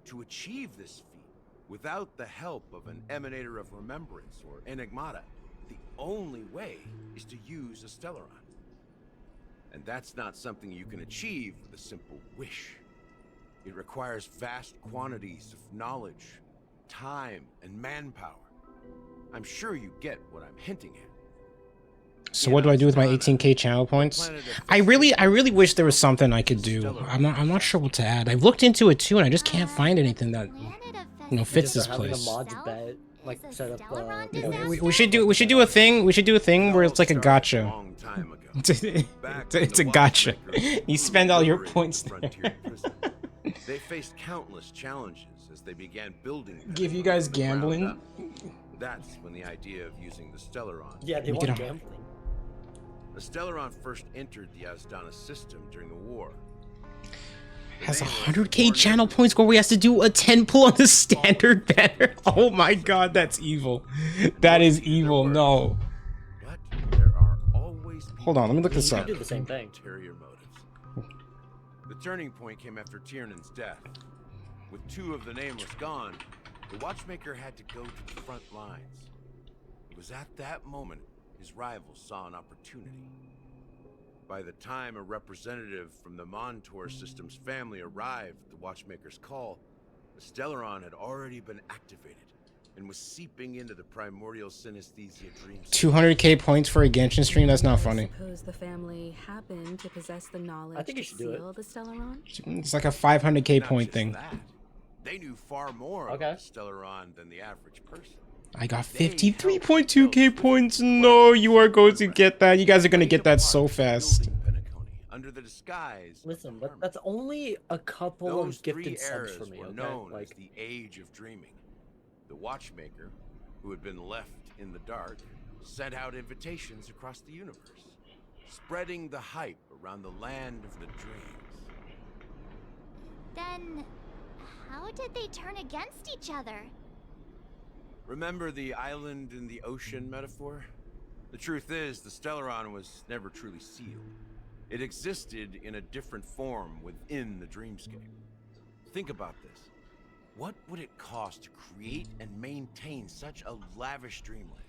To achieve this feat, without the help of an emanator of remembrance or enigmata, the only way is to use a Stellaron. And that's not something you can achieve with a simple wish. It requires vast quantities of knowledge, time, and manpower. I'm sure you get what I'm hinting at. So what do I do with my 18k channel points? I really wish there was something I could do. I'm not sure what to add. I've looked into it too, and I just can't find anything that fits this place. Like set up. We should do a thing. We should do a thing where it's like a gotcha. It's a gotcha. You spend all your points there. They faced countless challenges as they began building. Give you guys gambling. That's when the idea of using the Stellaron. Yeah, they want gambling. The Stellaron first entered the Asdana system during the war. Has 100k channel points where we have to do a 10 pull on the standard banner. Oh my god, that's evil. That is evil. No. But there are always hold on, let me look this up. Do the same thing. Ulterior motives. The turning point came after Tiernan's death. With two of the Nameless gone, the Watchmaker had to go to the front lines. It was at that moment his rivals saw an opportunity. By the time a representative from the Montour Systems family arrived at the Watchmaker's call, the Stellaron had already been activated and was seeping into the primordial synesthesia dreams. 200k points for a Genshin stream? That's not funny. Suppose the family happened to possess the knowledge to seal the Stellaron? It's like a 500k point thing. That. They knew far more about the Stellaron than the average person. I got 53.2k points. No, you are going to get that. You guys are going to get that so fast. Under the disguise. Listen, but that's only a couple of gifted subs for me, were okay? known Like as the Age of Dreaming. The Watchmaker, who had been left in the dark, sent out invitations across the universe, spreading the hype around the land of the dreams. Then, how did they turn against each other? Remember the island in the ocean metaphor? The truth is, the Stellaron was never truly sealed. It existed in a different form within the dreamscape. Think about this. What would it cost to create and maintain such a lavish dreamland?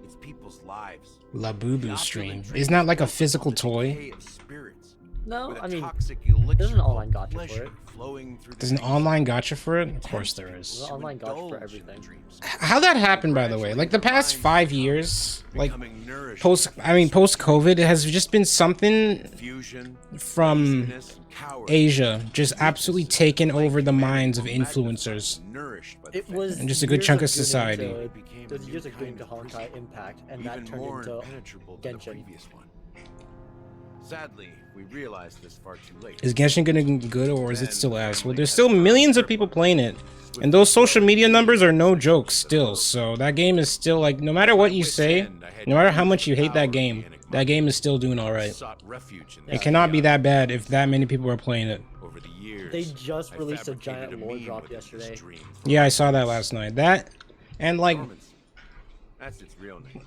It's people's lives. La Boo Boo stream. Isn't that like a physical toy? No, I mean, there's an online gacha for it. There's an online gacha for it? Of course there is. There's an online gacha for everything. How'd that happen, by the way? Like the past 5 years, like post COVID, it has just been something from Asia just absolutely taken over the minds of influencers. It was and just a good chunk of society. It was years of getting to Honkai Impact, and that turned into Genshin. Sadly, we realized this far too late. Is Genshin gonna be good, or is it still ass? Well, there's still millions of people playing it, and those social media numbers are no joke still. So that game is still like, no matter what you say, no matter how much you hate that game is still doing all right. It cannot be that bad if that many people are playing it. They just released a giant lore drop yesterday. Yeah, I saw that last night. That, and like, that's its real name.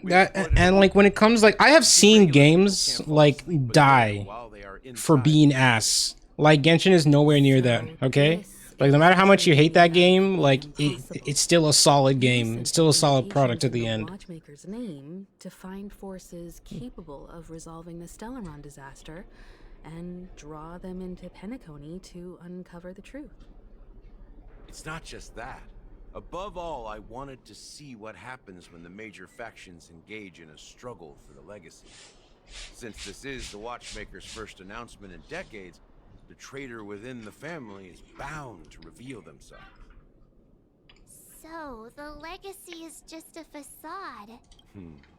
that, and like when it comes, like, I have seen games like die for being ass. Like Genshin is nowhere near that. Okay, like no matter how much you hate that game, like it's still a solid game. It's still a solid product at the end. Watchmaker's name to find forces capable of resolving the Stellaron disaster, and draw them into Penacony to uncover the truth. It's not just that. Above all, I wanted to see what happens when the major factions engage in a struggle for the legacy. Since this is the Watchmaker's first announcement in decades, the traitor within the family is bound to reveal themselves. So, the legacy is just a facade.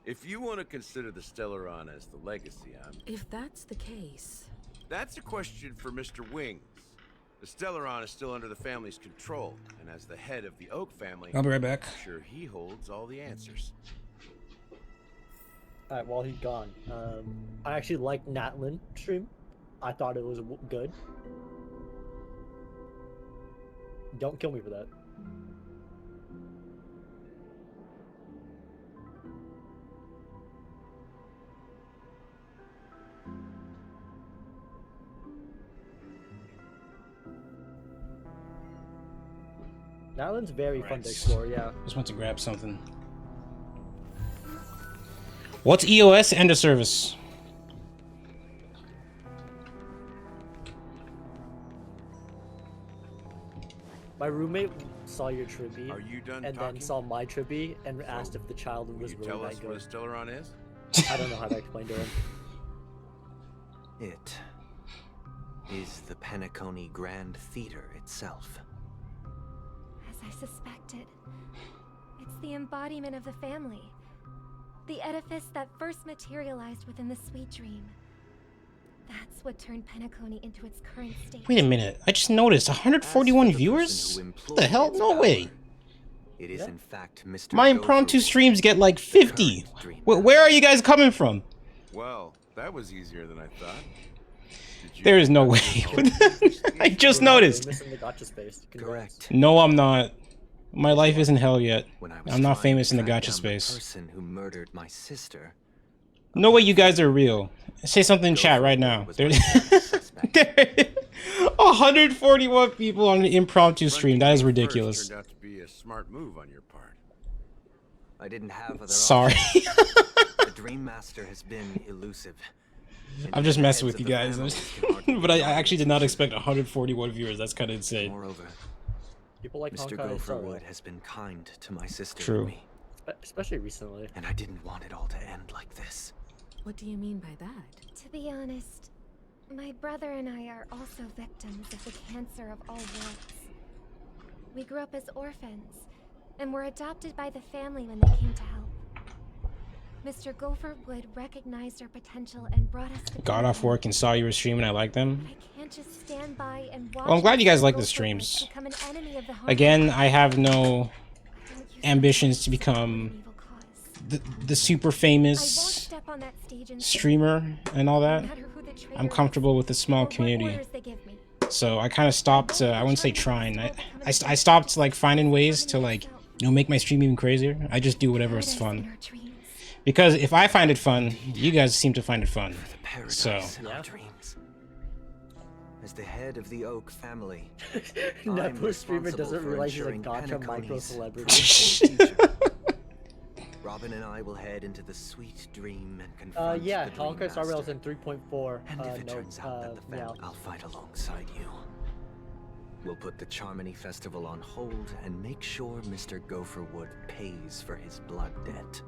If you want to consider the Stellaron as the legacy, If that's the case... That's a question for Mr. Wings. The Stellaron is still under the family's control, and as the head of the Oak family, I'll be right back. I'm sure he holds all the answers. Alright, while he's gone, I actually liked Natlin stream. I thought it was good. Don't kill me for that. Natlin's very fun to explore, yeah. Just went to grab something. What's EOS? End of service. My roommate saw your tribute done and talking? then saw my tribute and asked if the child was Will really you tell us that what a good. Stellaron is? I don't know how to explain to him. It is the Penacony Grand Theater itself. As I suspected, it's the embodiment of the family. The edifice that first materialized within the Sweet Dream. That's what turned Penacony into its current state. Wait a minute. I just noticed 141 viewers? What the hell? No way. It is in fact Mr. My impromptu streams get like 50. Where are you guys coming from? Well, that was easier than I thought. There is no way. I just noticed. Missing the gacha space. Correct. No, I'm not. My life isn't hell yet. I'm not famous in the gacha The space. person who murdered my sister. No way you guys are real. Say something in chat right now. There's 141 people on an impromptu stream. That is ridiculous. Turned out to be a smart move on your part. I didn't have other Sorry. The Dream Master has been elusive. I'm just messing with you guys. But I actually did not expect 141 viewers. That's kind of insane. Moreover, People like Mr. Honkai Gopherwood has been kind to my sister True. and me. Especially recently. And I didn't want it all to end like this. What do you mean by that? To be honest, my brother and I are also victims of the cancer of all worlds. We grew up as orphans, and were adopted by the family when they came to help. Mr. Gopherwood recognized our potential and brought us to Got off work and saw you were streaming. I like them. I can't just stand by and watch. Well, I'm glad you guys Mr. like the Gopherwood streams. become an enemy of the Again, I have no ambitions to become the super famous streamer and all that. I'm comfortable with a small community. So I kind of stopped, I wouldn't say trying, I stopped like finding ways to like, you know, make my stream even crazier. I just do whatever is fun. Because if I find it fun, you guys seem to find it fun. paradise in our dreams. As the head of the Oak family, Netflix streamer doesn't realize he's a gotcha micro celebrity. Robin and I will head into the sweet dream and confront yeah, the Dream Honkai Star Rail's Master. in 3.4. And if it turns out that the family, I'll fight alongside you. We'll put the Charmony Festival on hold and make sure Mr. Gopherwood pays for his blood debt.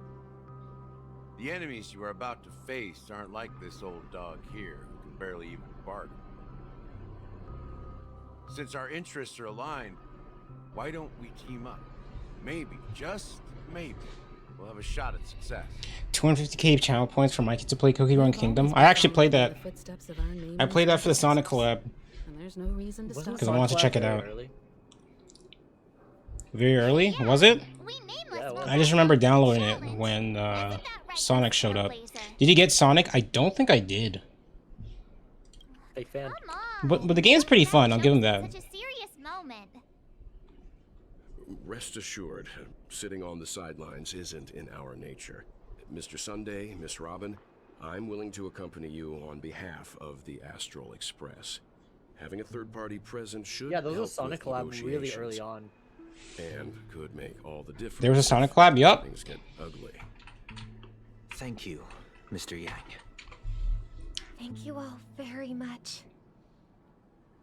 The enemies you are about to face aren't like this old dog here, who can barely even bark. Since our interests are aligned, why don't we team up? Maybe, just maybe, we'll have a shot at success. 250k channel points for Mikey to play Cookie Run Kingdom. I actually played that. I played that for the Sonic collab. Because I wanted to check it out. Very early? Was it? I just remember downloading it when Sonic showed up. Did you get Sonic? I don't think I did. Big fan. But the game's pretty fun, I'll give him that. Rest assured, sitting on the sidelines isn't in our nature. Mr. Sunday, Miss Robin, I'm willing to accompany you on behalf of the Astral Express. Having a third party present should those help are Sonic with collab really negotiations. early on. And could make all the difference. There was a Sonic collab? Yup. Things get ugly. Thank you, Mr. Yang. Thank you all very much.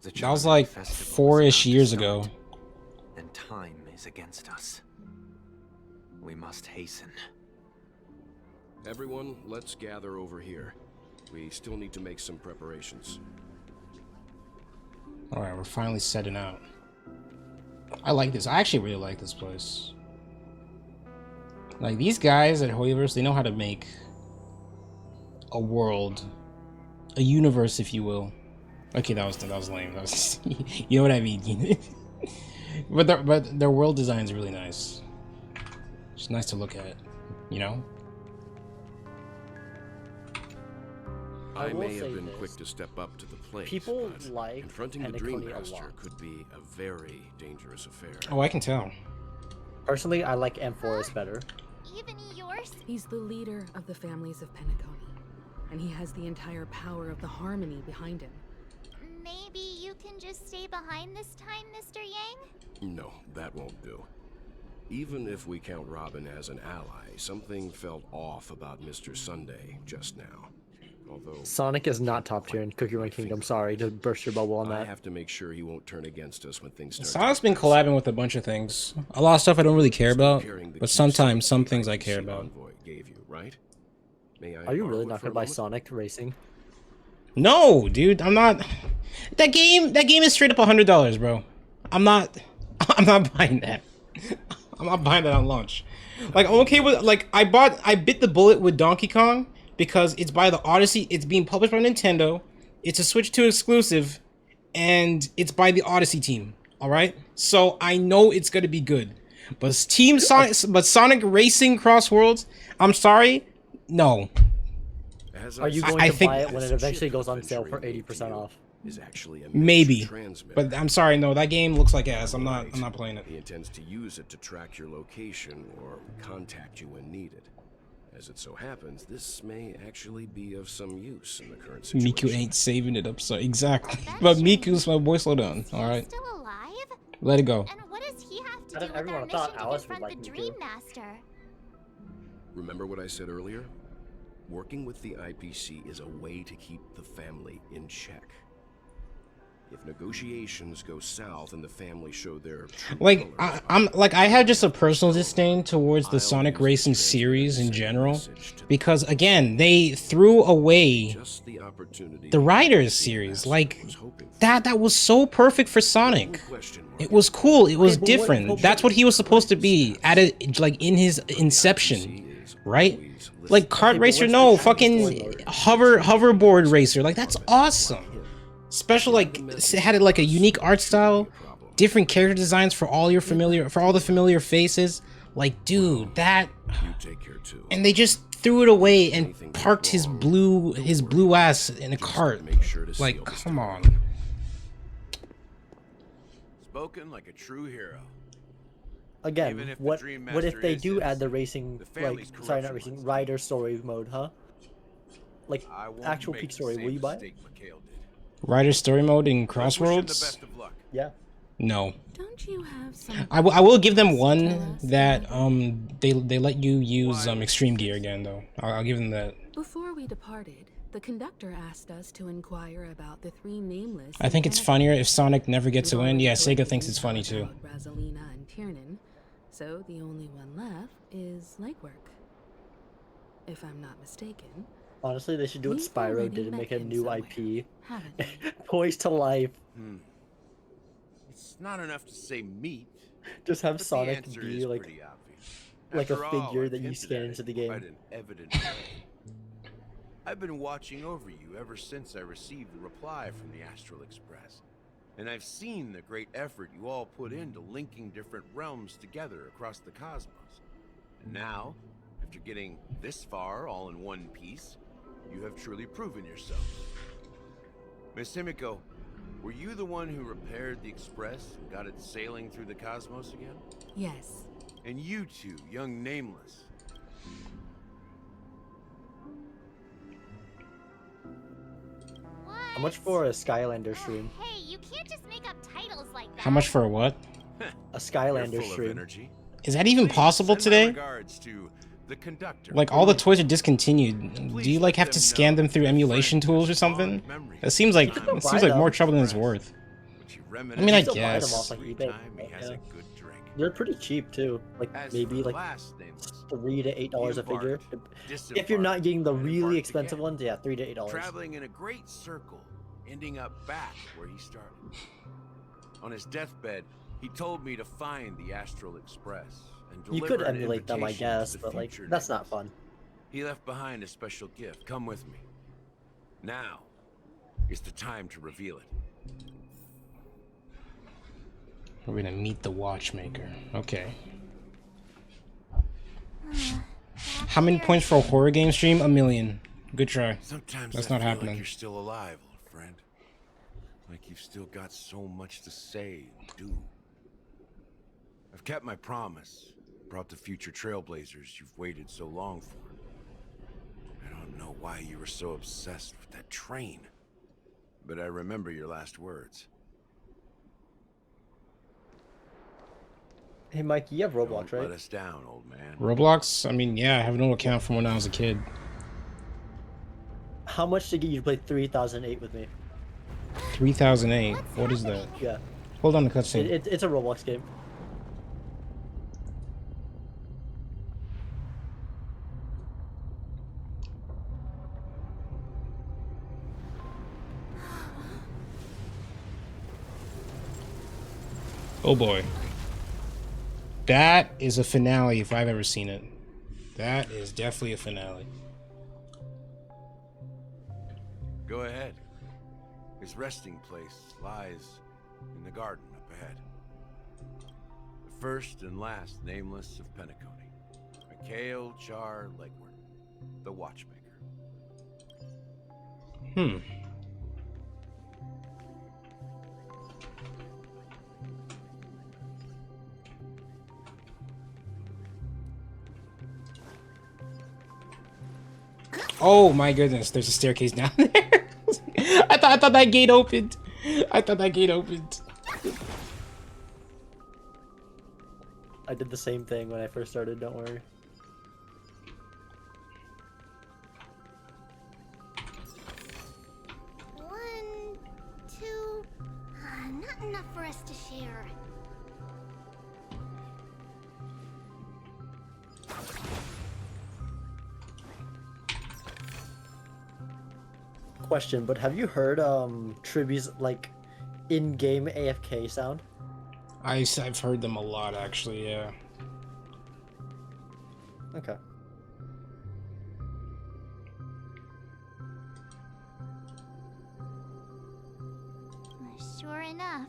That was like 4-ish years ago. And time is against us. We must hasten. Everyone, let's gather over here. We still need to make some preparations. Alright, we're finally setting out. I like this. I actually really like this place. Like, these guys at Hoyoverse, they know how to make a world. A universe, if you will. Okay, that was lame. That was, you know what I mean? but their world design is really nice. It's nice to look at, you know? I may have been quick to step up to the plate. People but like confronting the Penacony Dream a Master lot. could be a very dangerous affair. Oh, I can tell. Personally, I like Amphoris better. Even yours? He's the leader of the families of Penacony, and he has the entire power of the Harmony behind him. Maybe you can just stay behind this time, Mr. Yang? No, that won't do. Even if we count Robin as an ally, something felt off about Mr. Sunday just now. Although Sonic is not top tier in Cookie Run Kingdom. Sorry to burst your bubble on I that. have to make sure he won't turn against us when things start. Sonic's been collabing with a bunch of things. A lot of stuff I don't really care about, but sometimes some things I care about. Gave you, right? May I Are you really borrow it not for a gonna buy moment? Sonic Racing? No, dude, I'm not. That game is straight up $100, bro. I'm not buying that. I'm not buying that on launch. Like, I'm okay with, like, I bit the bullet with Donkey Kong because it's by the Odyssey. It's being published by Nintendo. It's a Switch 2 exclusive, and it's by the Odyssey team. All right, so I know it's gonna be good. But Sonic Racing Cross Worlds, I'm sorry, no. Are you going to buy it when it eventually goes on sale for 80% off? Is actually a Maybe, transmitter. but I'm sorry, no. That game looks like ass. I'm not playing it. He intends to use it to track your location or contact you when needed. As it so happens, this may actually be of some use in the current situation. Miku ain't saving it up, so exactly. But Miku's my boy. Slow down. All right. Still alive? Let it go. And what does he have to Out do of with everyone, our I thought mission to Alice would confront like the Miku. Dream Master? Remember what I said earlier? Working with the IPC is a way to keep the family in check. If negotiations go south and the family show their true Like colors, I have just a personal disdain towards the Sonic Racing series in general, because again they threw away just the opportunity the Riders series. Like that was so perfect for Sonic. It was cool. It was different. That's what he was supposed to be at it, like in his inception, right? Like kart racer, no, fucking hoverboard racer. Like that's awesome. Special, like, it had it like a unique art style, different character designs for all the familiar faces. Like, dude, that, and they just threw it away and parked his blue ass in a cart. Like, come on. Spoken like a true hero. Again, what if they do add the racing, like, sorry, not racing, rider story mode, huh? like I won't actual make peak the story, same will you buy it? mistake Mikhail did. Writer story mode in Let's wish him the Crossroads? best of luck. Yeah. No. Don't you have some? I will give them to tell one us, that Commander? they let you use extreme gear again though. I'll give them that. Before we departed, the conductor asked us to inquire about the 3 nameless. I think it's funnier if Sonic never gets a win. Yeah, Sega thinks it's funny too. Brasilina and Tiernan, so the only one left is Legwork. If I'm not mistaken. Honestly, they should do what We've Spyro already did and met make a him new somewhere, IP. haven't we? Poised to life. It's not enough to say meat. Just have but the Sonic answer be is like pretty obvious. like a After all, figure I've that you hinted scan at into it the in game. quite an evident way. I've been watching over you ever since I received the reply from the Astral Express. And I've seen the great effort you all put into linking different realms together across the cosmos. And now, after getting this far all in one piece, you have truly proven yourselves. Miss Himiko, were you the one who repaired the Express and got it sailing through the cosmos again? Yes. And you two, young Nameless. How much for a Skylander stream? Hey, you can't just make up titles like that. How much for a what? A Skylander You're full of stream. energy. Is that even possible Send my today? regards to the conductor. Like all the toys are discontinued. Do you like have to scan them through emulation tools or something? That seems like more trouble than it's worth. I mean, I You still buy them guess. off like eBay. Has a good drink. They're pretty cheap too. Like As maybe for the like last Nameless, $3 to $8 a figure. disembarked, If you're not getting the really embarked expensive again. ones, yeah, $3 to $8. Traveling in a great circle, ending up back where he started. On his deathbed, he told me to find the Astral Express and You deliver could an emulate them, I invitation to guess, the but like future that's not Nameless. fun. He left behind a special gift. Come with me. Now is the time to reveal it. We're gonna meet the watchmaker. Okay. How many points for a horror game stream? 1,000,000. Good try. Sometimes That's I not feel happening. like you're still alive, old friend. Like you've still got so much to say and do. I've kept my promise. Brought the future trailblazers you've waited so long for. I don't know why you were so obsessed with that train. But I remember your last words. Hey Mike, you have Roblox, Don't right? let us down, old man. Roblox? I mean, yeah, I have no account from when I was a kid. How much to get you to play 3008 with me? 3008. What is that? Yeah. Hold on, the cutscene. It's a Roblox game. Oh boy. That is a finale if I've ever seen it. That is definitely a finale. Go ahead. His resting place lies in the garden up ahead. The first and last Nameless of Penacony. Mikhail Char Legward, the Watchmaker. Hmm. Oh my goodness, there's a staircase down there. I thought that gate opened. I thought that gate opened. I did the same thing when I first started, don't worry. One, two, not enough for us to share. Question, but have you heard Triby's like in-game AFK sound? I've heard them a lot actually, yeah. Okay. Sure enough,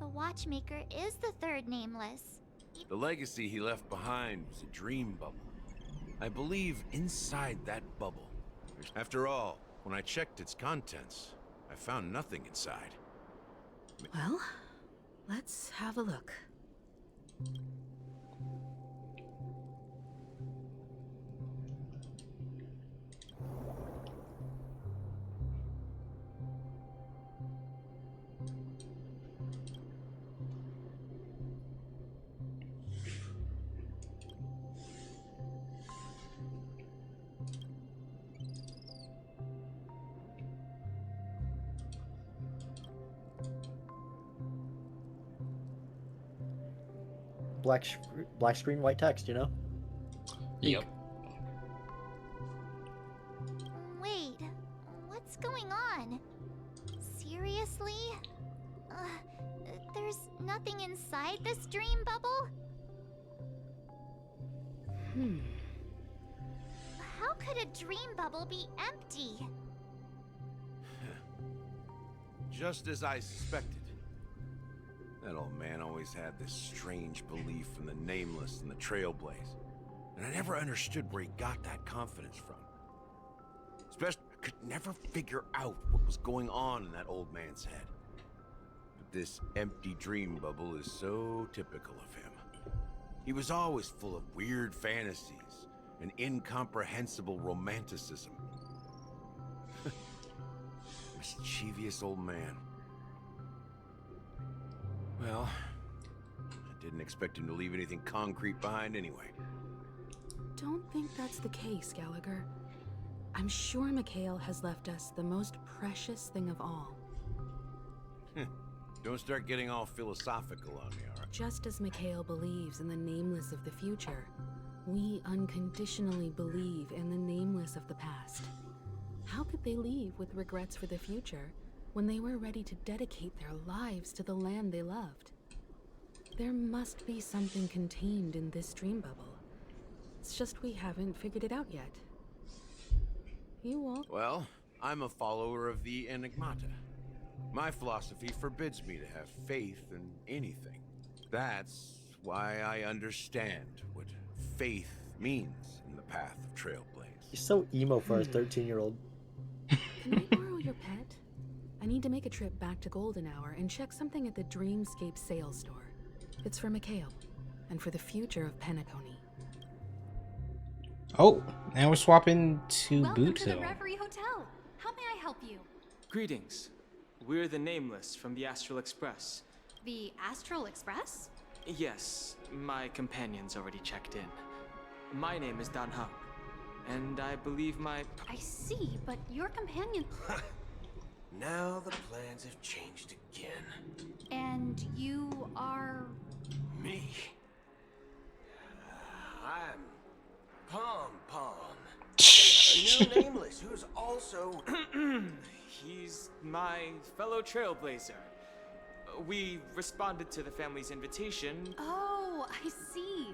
the Watchmaker is the third Nameless. The legacy he left behind was a dream bubble. I believe inside that bubble. After all, when I checked its contents, I found nothing inside. Well, let's have a look. black screen, white text, you know? Yep. Wait, what's going on? Seriously? There's nothing inside this dream bubble? How could a dream bubble be empty? Just as I suspected. That old man always had this strange belief in the nameless and the trailblaze. And I never understood where he got that confidence from. Especially, I could never figure out what was going on in that old man's head. But this empty dream bubble is so typical of him. He was always full of weird fantasies and incomprehensible romanticism. Mischievous old man. Well, I didn't expect him to leave anything concrete behind anyway. Don't think that's the case, Gallagher. I'm sure Mikhail has left us the most precious thing of all. Don't start getting all philosophical on me, alright? Just as Mikhail believes in the nameless of the future, we unconditionally believe in the nameless of the past. How could they leave with regrets for the future when they were ready to dedicate their lives to the land they loved? There must be something contained in this dream bubble. It's just we haven't figured it out yet. You won't. Well, I'm a follower of the Enigmata. My philosophy forbids me to have faith in anything. That's why I understand what faith means in the path of Trailblaze. He's so emo for a 13-year-old. Can I borrow your pet? I need to make a trip back to Golden Hour and check something at the Dreamscape sales store. It's for Mikhail, and for the future of Penacony. Oh, now we're swapping to Welcome Boot to the Hill. Reverie Hotel. How may I help you? Greetings. We're the Nameless from the Astral Express. The Astral Express? Yes, my companion's already checked in. My name is Dan Hung, and I believe my... I see, but your companion... Now the plans have changed again. And you are... Me? I'm Pom Pom. A new nameless who's also... He's my fellow trailblazer. We responded to the family's invitation. Oh, I see.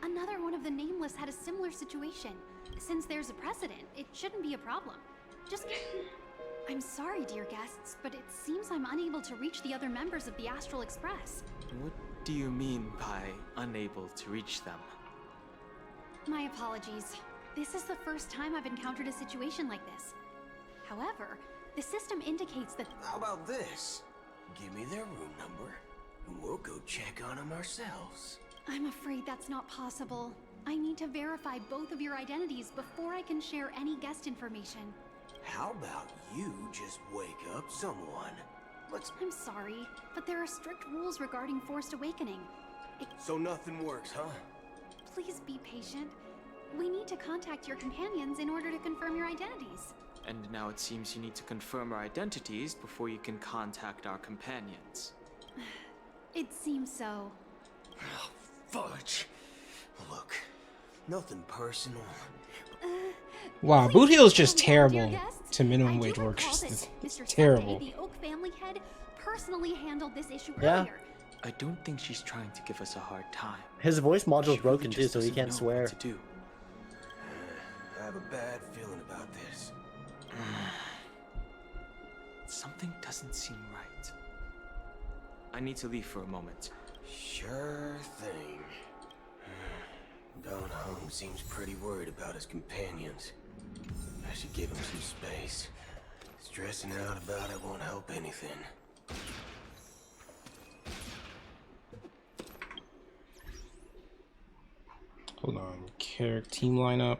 Another one of the Nameless had a similar situation. Since there's a precedent, it shouldn't be a problem. Just... I'm sorry, dear guests, but it seems I'm unable to reach the other members of the Astral Express. What do you mean by unable to reach them? My apologies. This is the first time I've encountered a situation like this. However, the system indicates that... How about this? Give me their room number, and we'll go check on them ourselves. I'm afraid that's not possible. I need to verify both of your identities before I can share any guest information. How about you just wake up someone? I'm sorry, but there are strict rules regarding forced awakening. So nothing works, huh? Please be patient. We need to contact your companions in order to confirm your identities. And now it seems you need to confirm our identities before you can contact our companions. It seems so. Oh, fudge. Look, nothing personal. Wow, Boot Hill is just terrible to minimum wage workers. It's terrible. The Oak family head personally handled this issue Yeah. earlier. I don't think she's trying to give us a hard time. His voice module's broken too, just so he doesn't can't know swear. what to do. I have a bad feeling about this. Something doesn't seem right. I need to leave for a moment. Sure thing. Don Hung seems pretty worried about his companions. I should give him some space. Stressing out about it won't help anything. Hold on, character team lineup.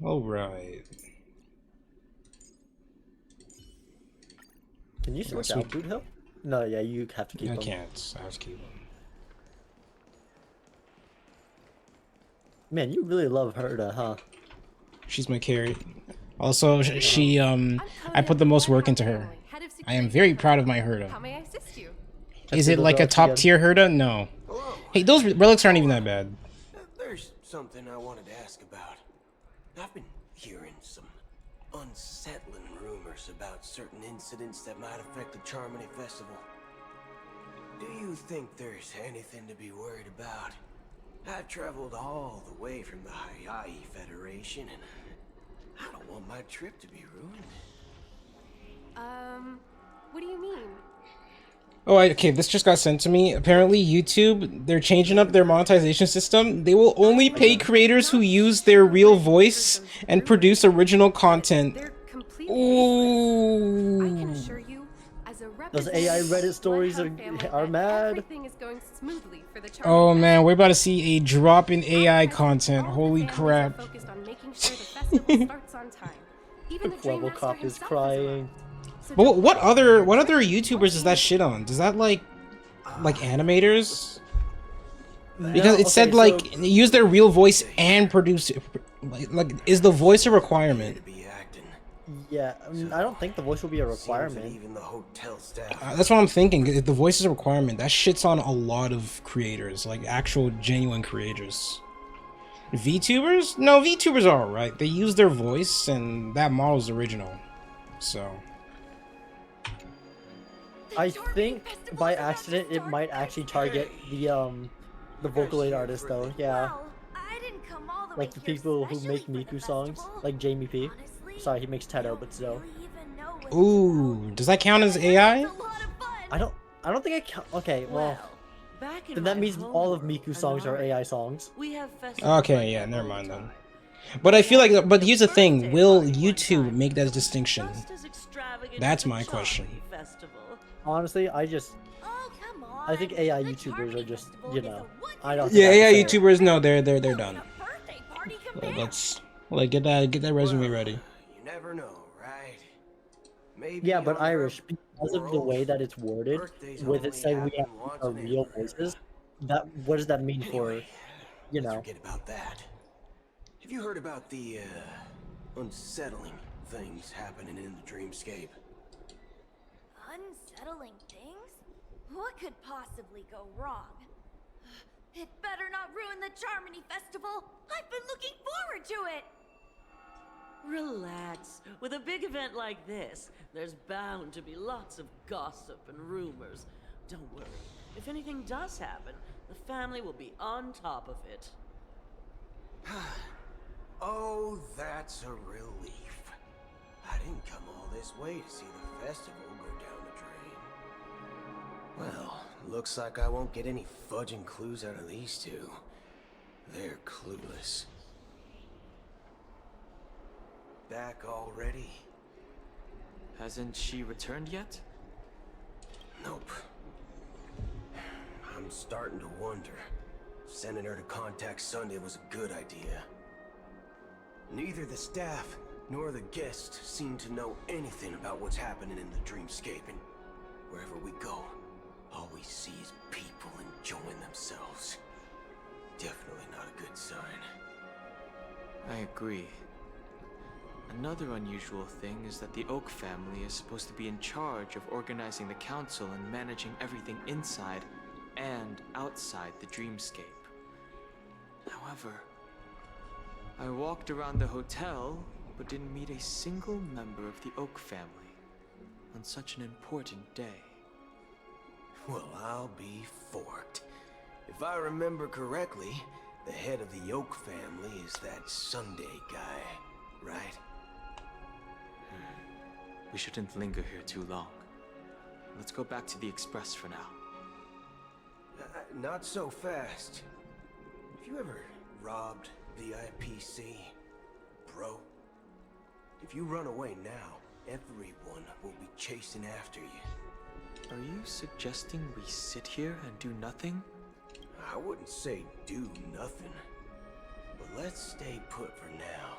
All right. Can you switch out Boot Hill? No, yeah, you have to keep I him. can't. I have to keep him. Man, you really love Herta, huh? She's my carry. Also, she I put the most work into her. I am very proud of my Herta. How may I assist you? Is it like a top tier Herta? No. Hey, those relics aren't even that bad. There's something I wanted to ask about. I've been hearing some unsettling rumors about certain incidents that might affect the Charmony Festival. Do you think there's anything to be worried about? I've traveled all the way from the Hayai Federation, and I don't want my trip to be ruined. What do you mean? Oh, okay, this just got sent to me. Apparently, YouTube, they're changing up their monetization system. They will only pay creators who use their real voice and produce original content. Ooh. I can assure you, as a Those AI Reddit stories are mad. everything is going smoothly for the Oh man, we're about to see a drop in AI content. Holy crap. focused on making sure the festival starts on time. Even the Level Cop is crying. But what other YouTubers does that shit on? Does that like animators? Because it said like use their real voice and produce like is the voice a requirement? Yeah, I don't think the voice will be a requirement. Even the hotel staff. That's what I'm thinking. If the voice is a requirement, that shit's on a lot of creators, like actual genuine creators. VTubers? No, VTubers are alright. They use their voice and that model's original. So I think by accident it might actually target the Vocaloid artists though, yeah. Like the people who make Miku songs, like Jamie P. Sorry, he makes Teto, but still. ooh, does that count as AI? I don't think it count. Okay, well, then that means all of Miku's songs are AI songs. Okay, yeah, never mind then. But I feel like, but here's the thing: will YouTube make that distinction? That's my question. Honestly, I think AI YouTubers are just, you know, I don't. Yeah, AI YouTubers, no, they're done. Let's get that resume ready. You never know, right? Maybe Yeah, but Irish, because of the way that it's worded, with it saying we have our real voices, what does that mean for, you know? Forget about that. Have you heard about the unsettling things happening in the dreamscape? Unsettling things? What could possibly go wrong? It better not ruin the Charmony Festival! I've been looking forward to it! Relax. With a big event like this, there's bound to be lots of gossip and rumors. Don't worry. If anything does happen, the family will be on top of it. Oh, that's a relief. I didn't come all this way to see the festival go down the drain. Well, looks like I won't get any fudging clues out of these two. They're clueless. Back already? Hasn't she returned yet? Nope. I'm starting to wonder. Sending her to contact Sunday was a good idea. Neither the staff nor the guests seem to know anything about what's happening in the dreamscape, and wherever we go, all we see is people enjoying themselves. Definitely not a good sign. I agree. Another unusual thing is that the Oak family is supposed to be in charge of organizing the council and managing everything inside and outside the dreamscape. However, I walked around the hotel, but didn't meet a single member of the Oak family on such an important day. Well, I'll be forked. If I remember correctly, the head of the Oak family is that Sunday guy, right? We shouldn't linger here too long. Let's go back to the Express for now. Not so fast. Have you ever robbed the IPC, bro? If you run away now, everyone will be chasing after you. Are you suggesting we sit here and do nothing? I wouldn't say do nothing, but let's stay put for now.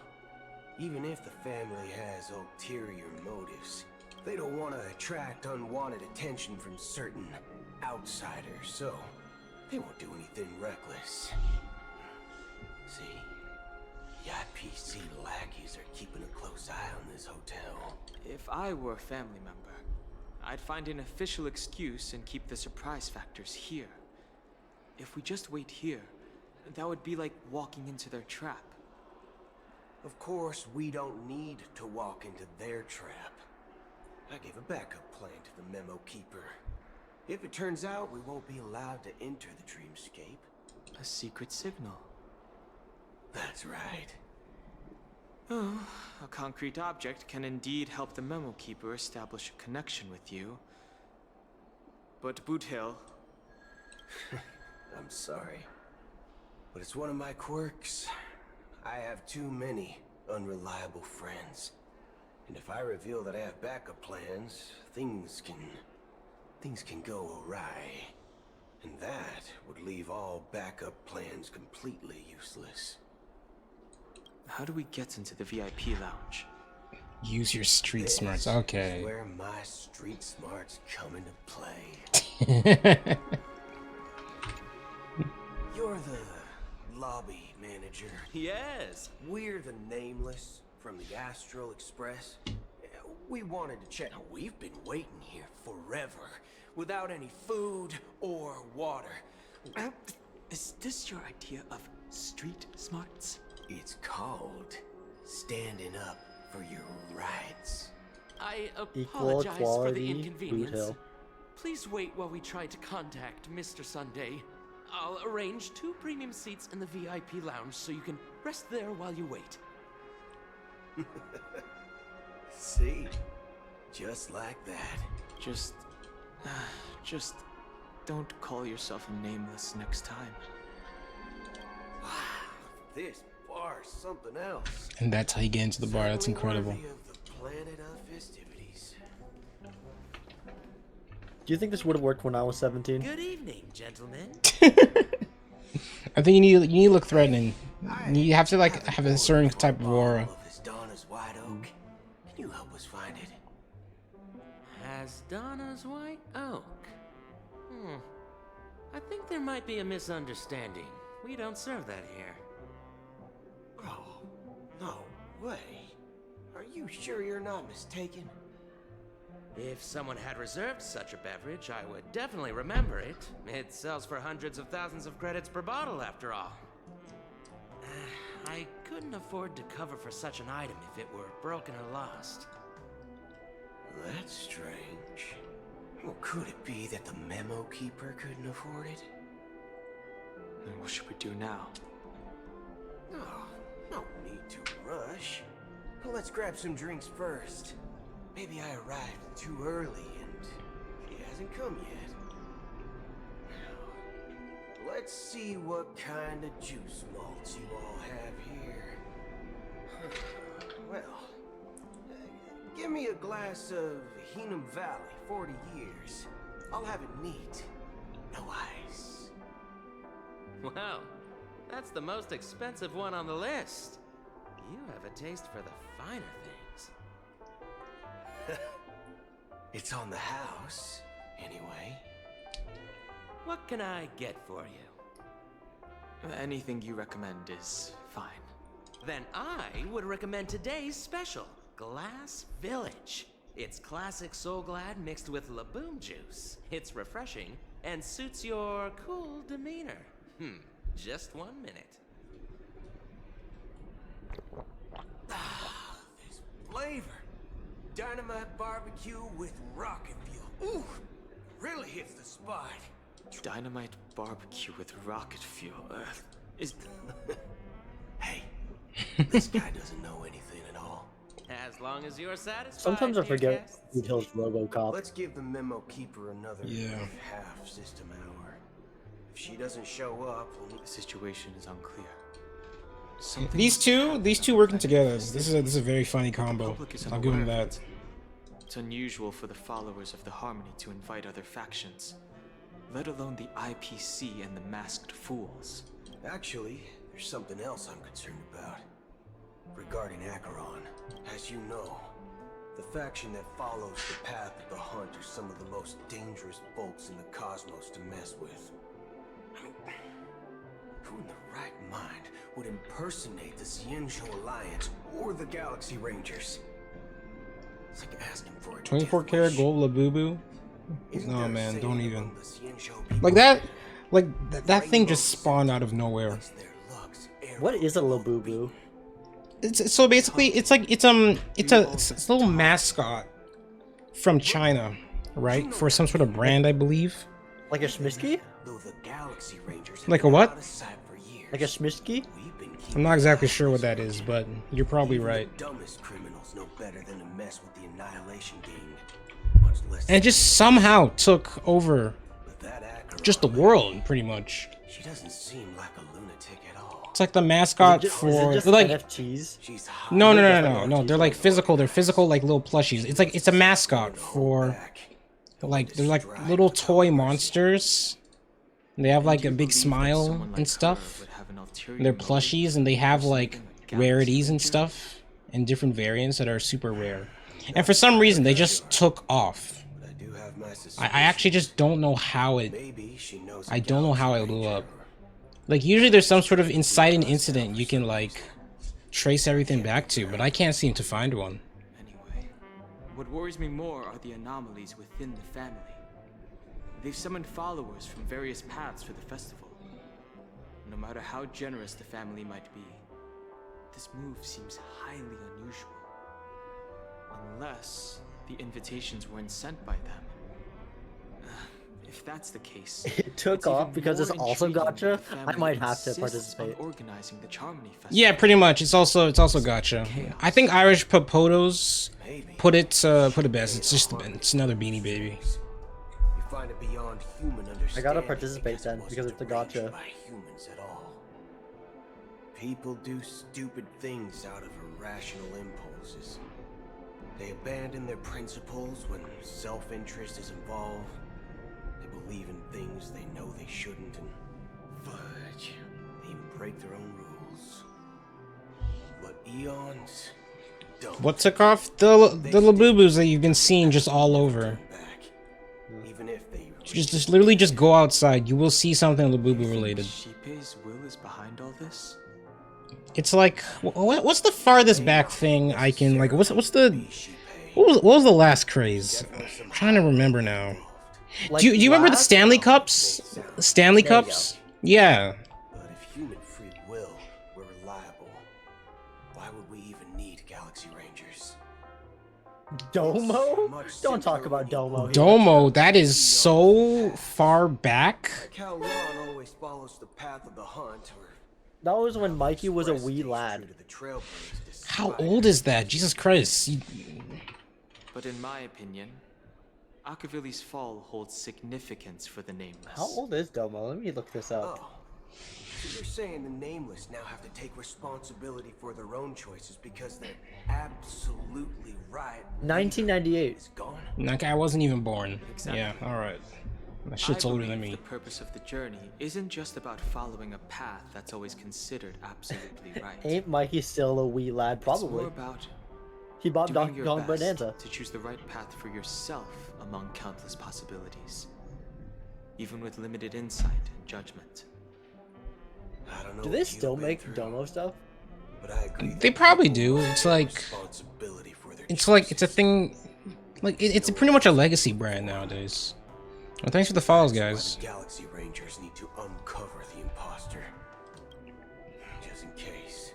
Even if the family has ulterior motives, they don't want to attract unwanted attention from certain outsiders, so they won't do anything reckless. See, the IPC lackeys are keeping a close eye on this hotel. If I were a family member, I'd find an official excuse and keep the surprise factors here. if we just wait here, that would be like walking into their trap. Of course, we don't need to walk into their trap. I gave a backup plan to the Memo Keeper. If it turns out we won't be allowed to enter the dreamscape. A secret signal. That's right. Oh, a concrete object can indeed help the Memo Keeper establish a connection with you. But Boot Hill... I'm sorry. But it's one of my quirks. I have too many unreliable friends. And if I reveal that I have backup plans, things can go awry. And that would leave all backup plans completely useless. How do we get into the VIP lounge? Use your street This smarts. Okay. is where my street smarts come into play. You're the lobby manager. Yes. We're the Nameless from the Astral Express. We wanted to check. Now, we've been waiting here forever without any food or water. Is this your idea of street smarts? It's called standing up for your rights. I Equal apologize for the equality, inconvenience. Boot Hill. Please wait while we try to contact Mr. Sunday. I'll arrange 2 premium seats in the VIP lounge so you can rest there while you wait. See? Just like that. Just don't call yourself a Nameless next time. Wow, this bar's something else. And that's how you get into the bar. That's Certainly incredible. worthy of the planet of festivities. Do you think this would have worked when I was 17? Good evening, gentlemen. I think you need to look threatening. You have to like have a certain type of aura. Donna's White Oak. Can you help us find it? Has Donna's White Oak? I think there might be a misunderstanding. We don't serve that here. Oh, no way. Are you sure you're not mistaken? If someone had reserved such a beverage, I would definitely remember it. It sells for hundreds of thousands of credits per bottle, after all. I couldn't afford to cover for such an item if it were broken or lost. That's strange. Well, could it be that the Memo Keeper couldn't afford it? Then what should we do now? Oh, no need to rush. Well, let's grab some drinks first. Maybe I arrived too early and she hasn't come yet. Now, let's see what kind of juice malts you all have here. Well, give me a glass of Heenum Valley, 40 years. I'll have it neat. No ice. Well, that's the most expensive one on the list. You have a taste for the finer things. It's on the house, anyway. What can I get for you? Anything you recommend is fine. Then I would recommend today's special, Glass Village. It's classic Soul Glad mixed with Laboom juice. It's refreshing and suits your cool demeanor. Just 1 minute. Ah, this flavor. Dynamite barbecue with rocket fuel. Ooh, really hits the spot. Dynamite barbecue with rocket fuel. Is... Hey, this guy doesn't know anything at all. As long as you're satisfied. Sometimes I dear forget guests. Boot Hill's RoboCop. Let's give the Memo Keeper another half system hour. If she doesn't show up, The situation is unclear. These two working together. This is a very funny combo. I'll give them that. It's unusual for the followers of the Harmony to invite other factions, let alone the IPC and the Masked Fools. Actually, there's something else I'm concerned about. Regarding Acheron, as you know, the faction that follows the path of the Hunt are some of the most dangerous bolts in the cosmos to mess with. I mean, who in the right mind would impersonate the Xianzhou Alliance or the Galaxy Rangers? It's like asking for a 24 karat gold Labubu? Isn't No there a man, saying don't among even. the Xianzhou people Like that Like that thing just spawned out of nowhere. What is a Labubu? It's so basically it's like it's a little mascot from China, right? For some sort of brand, I believe. Like a Schmisky? Like a what? Like a Schmisky? I'm not exactly sure what that is, but you're probably right. Dumbest criminals know better than to mess with the Annihilation Gang. And it just somehow took over just the world, pretty much. She doesn't seem like a lunatic at all. It's like the mascot for just they're like NFTs? no. They're like physical. They're physical like little plushies. It's like it's a mascot for like they're like little toy monsters. They have like a big smile and stuff. They're plushies and they have like rarities and stuff and different variants that are super rare. And for some reason they just took off. I actually just don't know how it blew up. Like usually there's some sort of inciting incident you can like trace everything back to, but I can't seem to find one. Anyway, what worries me more are the anomalies within the family. They've summoned followers from various paths for the festival. No matter how generous the family might be, this move seems highly unusual. Unless the invitations weren't sent by them. If that's the case, it took off because it's also gacha. I might have to participate. Organizing the Charmony Festival. Yeah, pretty much. It's also gacha. I think Irish Popotos put it best. It's another Beanie Baby. Find it beyond human understanding. I gotta participate then because it's a gacha. By humans at all. People do stupid things out of irrational impulses. They abandon their principles when self-interest is involved. They believe in things they know they shouldn't and fudge. They even break their own rules. But eons don't. What took off? The Labubus that you've been seeing just all over. Even if they just literally just go outside. You will see something Labubu related. Shippei's will is behind all this? It's like what's the farthest back thing I can like? What was the last craze? I'm trying to remember now. Like do you remember the Stanley Cups? Stanley Cups? Yeah. But if human free will were reliable, why would we even need Galaxy Rangers? Domo? Don't talk about Domo here. Domo, that is so far back. Like how Ron always follows the path of the hunt. That was when Mikey was a wee lad. How old is that? Jesus Christ. But in my opinion, Akavili's fall holds significance for the Nameless. How old is Domo? Let me look this up. Oh. So you're saying the Nameless now have to take responsibility for their own choices because they're absolutely right. 1998. Like I wasn't even born. Exactly. Yeah, alright. That shit's older than me. The purpose of the journey isn't just about following a path that's always considered absolutely right. Ain't Mikey still a wee lad? Probably. It's more about he bought Donkey Kong Bonanza to choose the right path for yourself among countless possibilities, even with limited insight and judgment. I don't know. Do they still make Domo stuff? But I agree. They probably do. It's like it's a thing. Like it's pretty much a legacy brand nowadays. Well, thanks for the follows, guys. Galaxy Rangers need to uncover the imposter, just in case.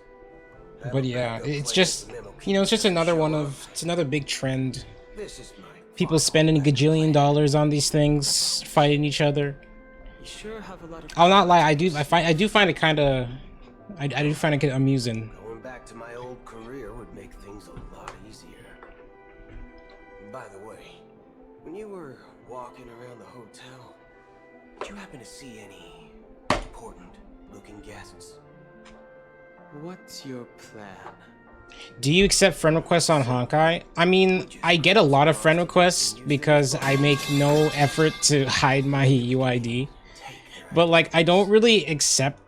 But yeah, it's just it's just another one of it's another big trend. People spending $1 gajillion on these things, fighting each other. You sure have a lot of I'll not lie, I do find it kind of I do find it amusing. Going back to my old career would make things a lot easier. And by the way, when you were walking around the hotel, did you happen to see any important looking guests? What's your plan? Do you accept friend requests on Honkai? I mean, I get a lot of friend requests because I make no effort to hide my UID. But like I don't really accept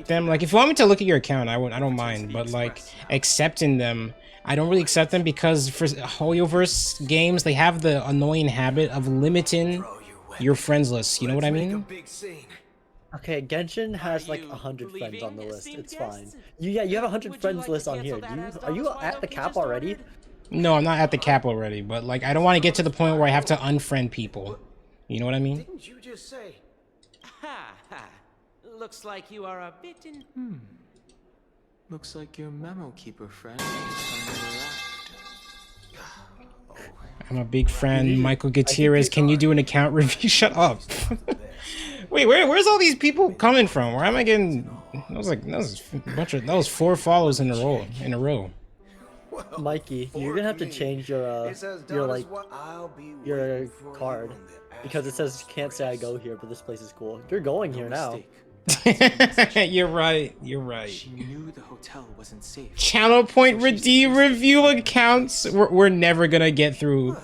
them. Like if you want me to look at your account, I don't mind, but like accepting them, I don't really accept them because for Hoyoverse games, they have the annoying habit of limiting your friends list. You know what I mean? Okay, Genshin has like 100 friends on the list. It's fine. You have 100 friends list on here. Are you at the cap already? No, I'm not at the cap already, but like I don't want to get to the point where I have to unfriend people. You know what I mean? Didn't you just say? looks like you are a bit in... Looks like your memo keeper friend has finally arrived. I'm a big fan. Michael Gutierrez, can you do an account review? Shut up. Wait, where's all these people coming from? Where am I getting? That was that was 4 follows in a row. Mikey, you're gonna have to change your your card because it says can't say I go here, but this place is cool. You're going here now. You're right. You're right. She knew the hotel wasn't safe. Channel Point redeem review accounts. We're never gonna get through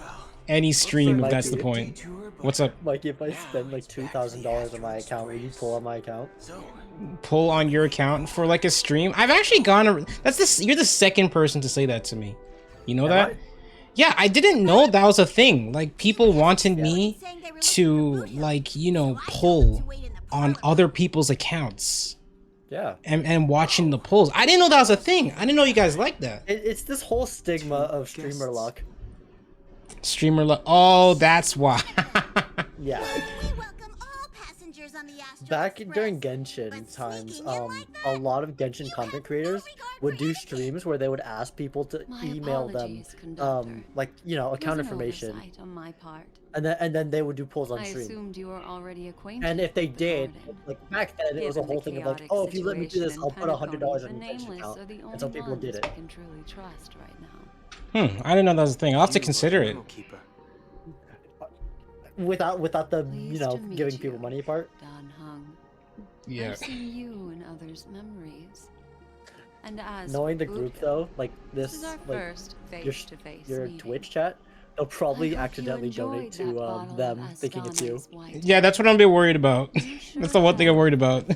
any stream if that's the point. What's up? Mikey, if I spend like $2,000 on my account, will you pull on my account? Pull on your account for like a stream? I've actually gone. You're the second person to say that to me. You know that? Yeah, I didn't know that was a thing. Like people wanted me to like pull on other people's accounts. Yeah. And watching the polls. I didn't know that was a thing. I didn't know you guys liked that. It's this whole stigma of streamer luck. Streamer luck. Oh, that's why. Yeah. Back during Genshin times, a lot of Genshin content creators would do streams where they would ask people to email them, like account information, and then they would do polls on stream. I assumed you were already acquainted. And if they did, like back then, it was a whole thing of like, oh, if you let me do this, I'll put $100 on your Genshin account, and some people did it. I didn't know that was a thing. I'll have to consider it. Without the giving people money part. Yeah. I've seen you in others' memories. And as knowing the group though, like this like your Twitch chat, they'll probably accidentally donate to them thinking it's you. Yeah, that's what I'm a bit worried about. That's the one thing I'm worried about.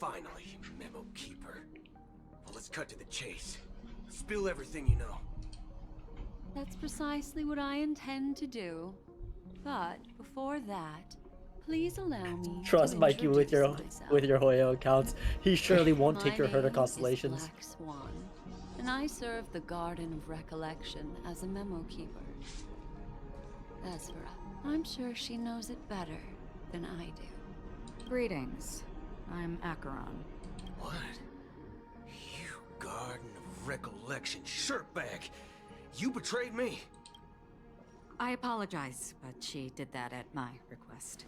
Finally, memo keeper. Well, let's cut to the chase. Spill everything you know. That's precisely what I intend to do. But before that, please allow me Trust to Mikey with your myself. Hoyo accounts. He surely won't take your herd of constellations. Black Swan, and I serve the Garden of Recollection as a memo keeper. Ezra, I'm sure she knows it better than I do. Greetings. I'm Acheron. What? You Garden of Recollection shirtbag! You betrayed me! I apologize, but she did that at my request.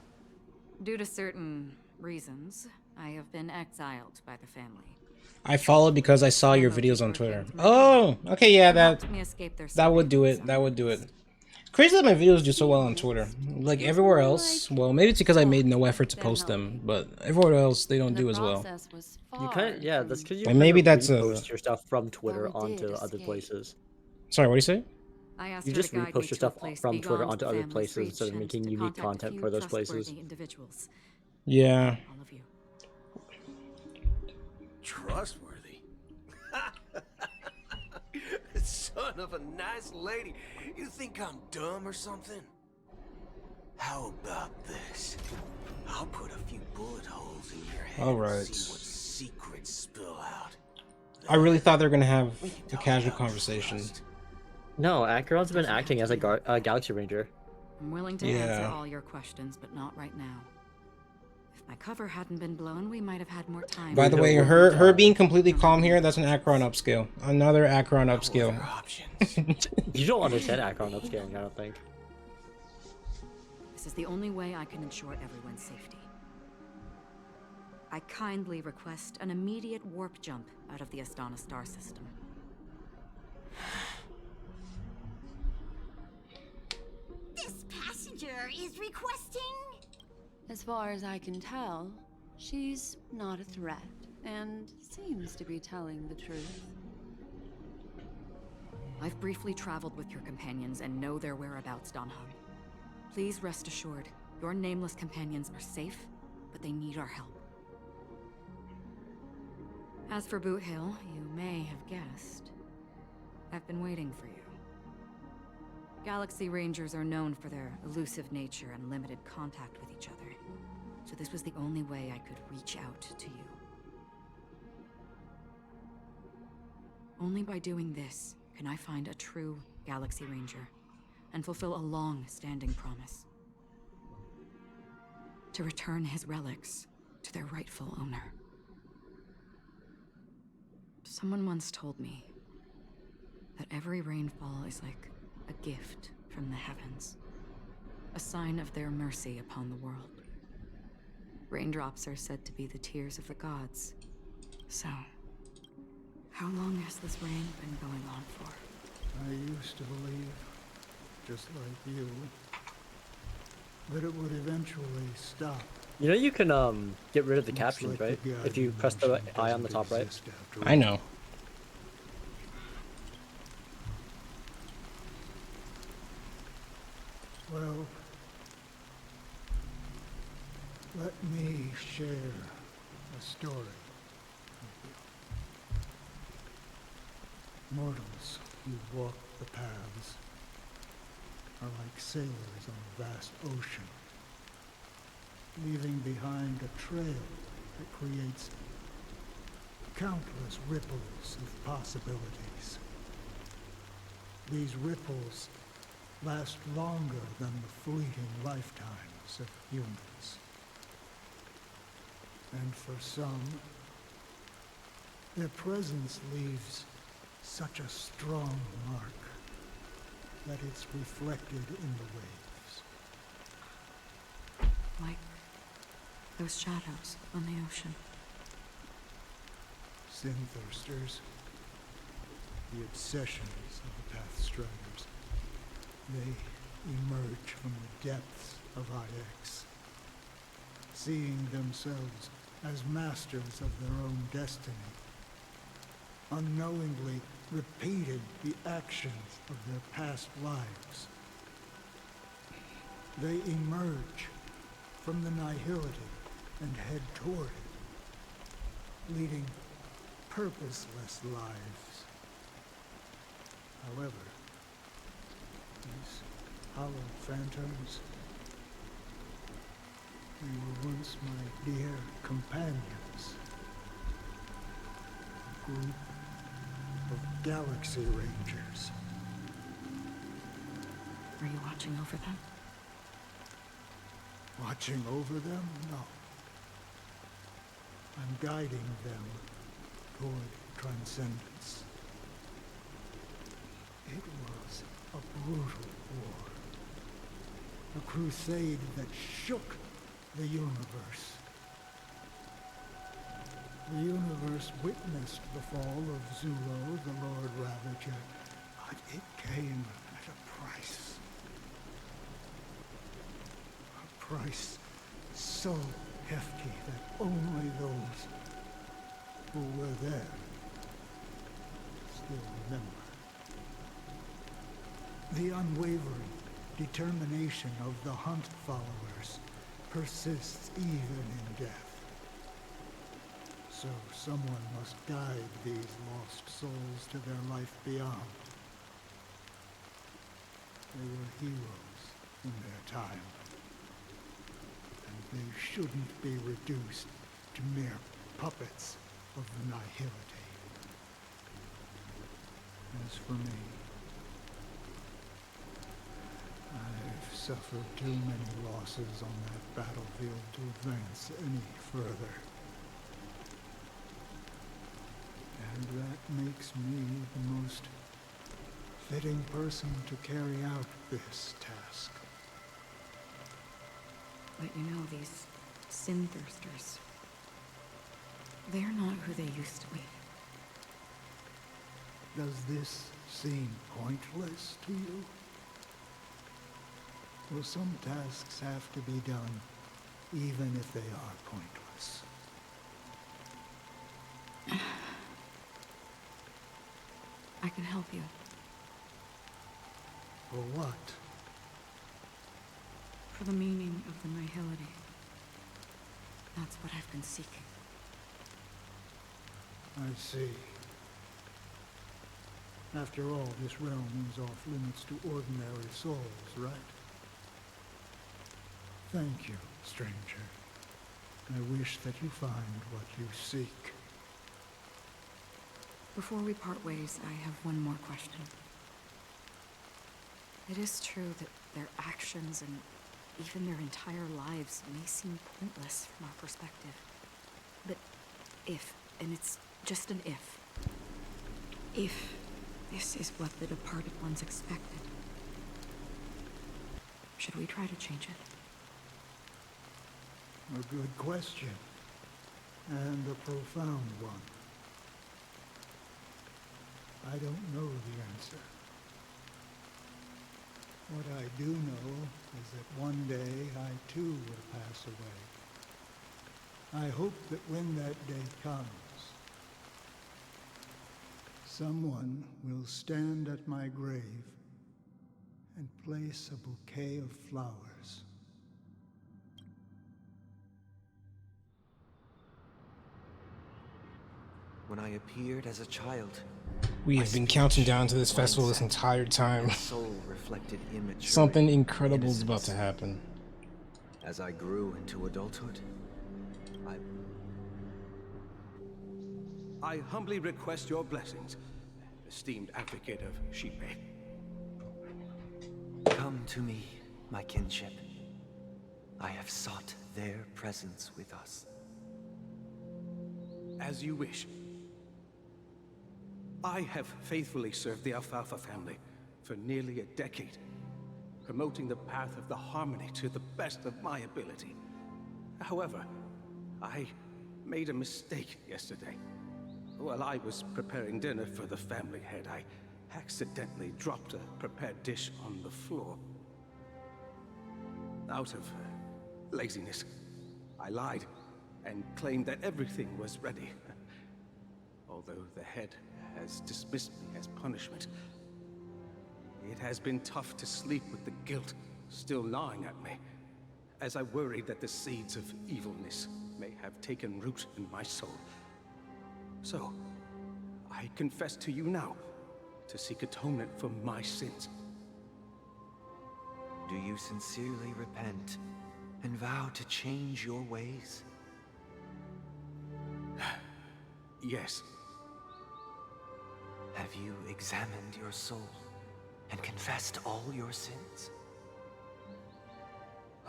Due to certain reasons, I have been exiled by the family. I followed because I saw your videos on Twitter. Oh, okay, yeah, that would do it. That would do it. Crazy that my videos do so well on Twitter. Like everywhere else, well, maybe it's because I made no effort to post them, but everywhere else they don't do as well. You that's because you. And maybe that's post your stuff from Twitter onto other places. Sorry, what do you say? You just repost your stuff from Twitter onto other places instead of making unique content for those places. Yeah. Trustworthy? Son of a nice lady. You think I'm dumb or something? How about this? I'll put a few bullet holes in your head. All right. And see what secrets spill out. I really thought they were gonna have a casual conversation. No, Acheron's been acting as a Galaxy Ranger. I'm willing to answer all your questions, but not right now. If my cover hadn't been blown, we might have had more time. By the way, her being completely calm here, that's an Acheron upscale. Another Acheron upscale. You don't understand Acheron upscaling, I don't think. This is the only way I can ensure everyone's safety. I kindly request an immediate warp jump out of the Astana star system. This passenger is requesting... As far as I can tell, she's not a threat, and seems to be telling the truth. I've briefly traveled with your companions and know their whereabouts, Danhung. Please rest assured, your nameless companions are safe, but they need our help. As for Boot Hill, you may have guessed. I've been waiting for you. Galaxy Rangers are known for their elusive nature and limited contact with each other. So this was the only way I could reach out to you. Only by doing this can I find a true Galaxy Ranger and fulfill a long-standing promise. to return his relics to their rightful owner. Someone once told me that every rainfall is like a gift from the heavens, a sign of their mercy upon the world. Raindrops are said to be the tears of the gods. So, how long has this rain been going on for? I used to believe, just like you, that it would eventually stop. You know you can get rid of the captions, right? If you press the eye on the top right. I know. Well, let me share a story with you. Mortals who walk the paths are like sailors on a vast ocean, leaving behind a trail that creates countless ripples of possibilities. These ripples last longer than the fleeting lifetimes of humans. And for some, their presence leaves such a strong mark that it's reflected in the waves. Like those shadows on the ocean. Sin-thirsters, the obsessions of the Pathstriders, they emerge from the depths of IX, seeing themselves as masters of their own destiny, unknowingly repeating the actions of their past lives. They emerge from the nihility and head toward it, leading purposeless lives. However, these hollow phantoms, they were once my dear companions. A group of Galaxy Rangers. Are you watching over them? Watching over them? No. I'm guiding them toward transcendence. It was a brutal war. A crusade that shook the universe. The universe witnessed the fall of Zulo, the Lord Ravager, but it came at a price. A price so hefty that only those who were there still remember. The unwavering determination of the Hunt followers persists even in death. So someone must guide these lost souls to their life beyond. They were heroes in their time, and they shouldn't be reduced to mere puppets of the nihility. As for me, I've suffered too many losses on that battlefield to advance any further. And that makes me the most fitting person to carry out this task. But you know, these sin-thirsters, they're not who they used to be. Does this seem pointless to you? Well, some tasks have to be done, even if they are pointless. I can help you. For what? For the meaning of the nihility. That's what I've been seeking. I see. After all, this realm is off limits to ordinary souls, right? Thank you, stranger. I wish that you find what you seek. Before we part ways, I have one more question. It is true that their actions and even their entire lives may seem pointless from our perspective. But if, and it's just an if this is what the departed ones expected, should we try to change it? A good question, and a profound one. I don't know the answer. What I do know is that one day I too will pass away. I hope that when that day comes, someone will stand at my grave and place a bouquet of flowers. When I appeared as a child, We have been counting down to this festival this entire time. soul reflected immaturity. Something incredible is about to happen. As I grew into adulthood, I humbly request your blessings, esteemed advocate of Shipe. Come to me, my kinship. I have sought their presence with us. As you wish. I have faithfully served the Alfalfa family for nearly a decade, promoting the path of the harmony to the best of my ability. However, I made a mistake yesterday. While I was preparing dinner for the family head, I accidentally dropped a prepared dish on the floor. Out of laziness, I lied and claimed that everything was ready. Although the head has dismissed me as punishment, it has been tough to sleep with the guilt still gnawing at me, as I worried that the seeds of evilness may have taken root in my soul. So, I confess to you now to seek atonement for my sins. Do you sincerely repent and vow to change your ways? Yes. Have you examined your soul and confessed all your sins?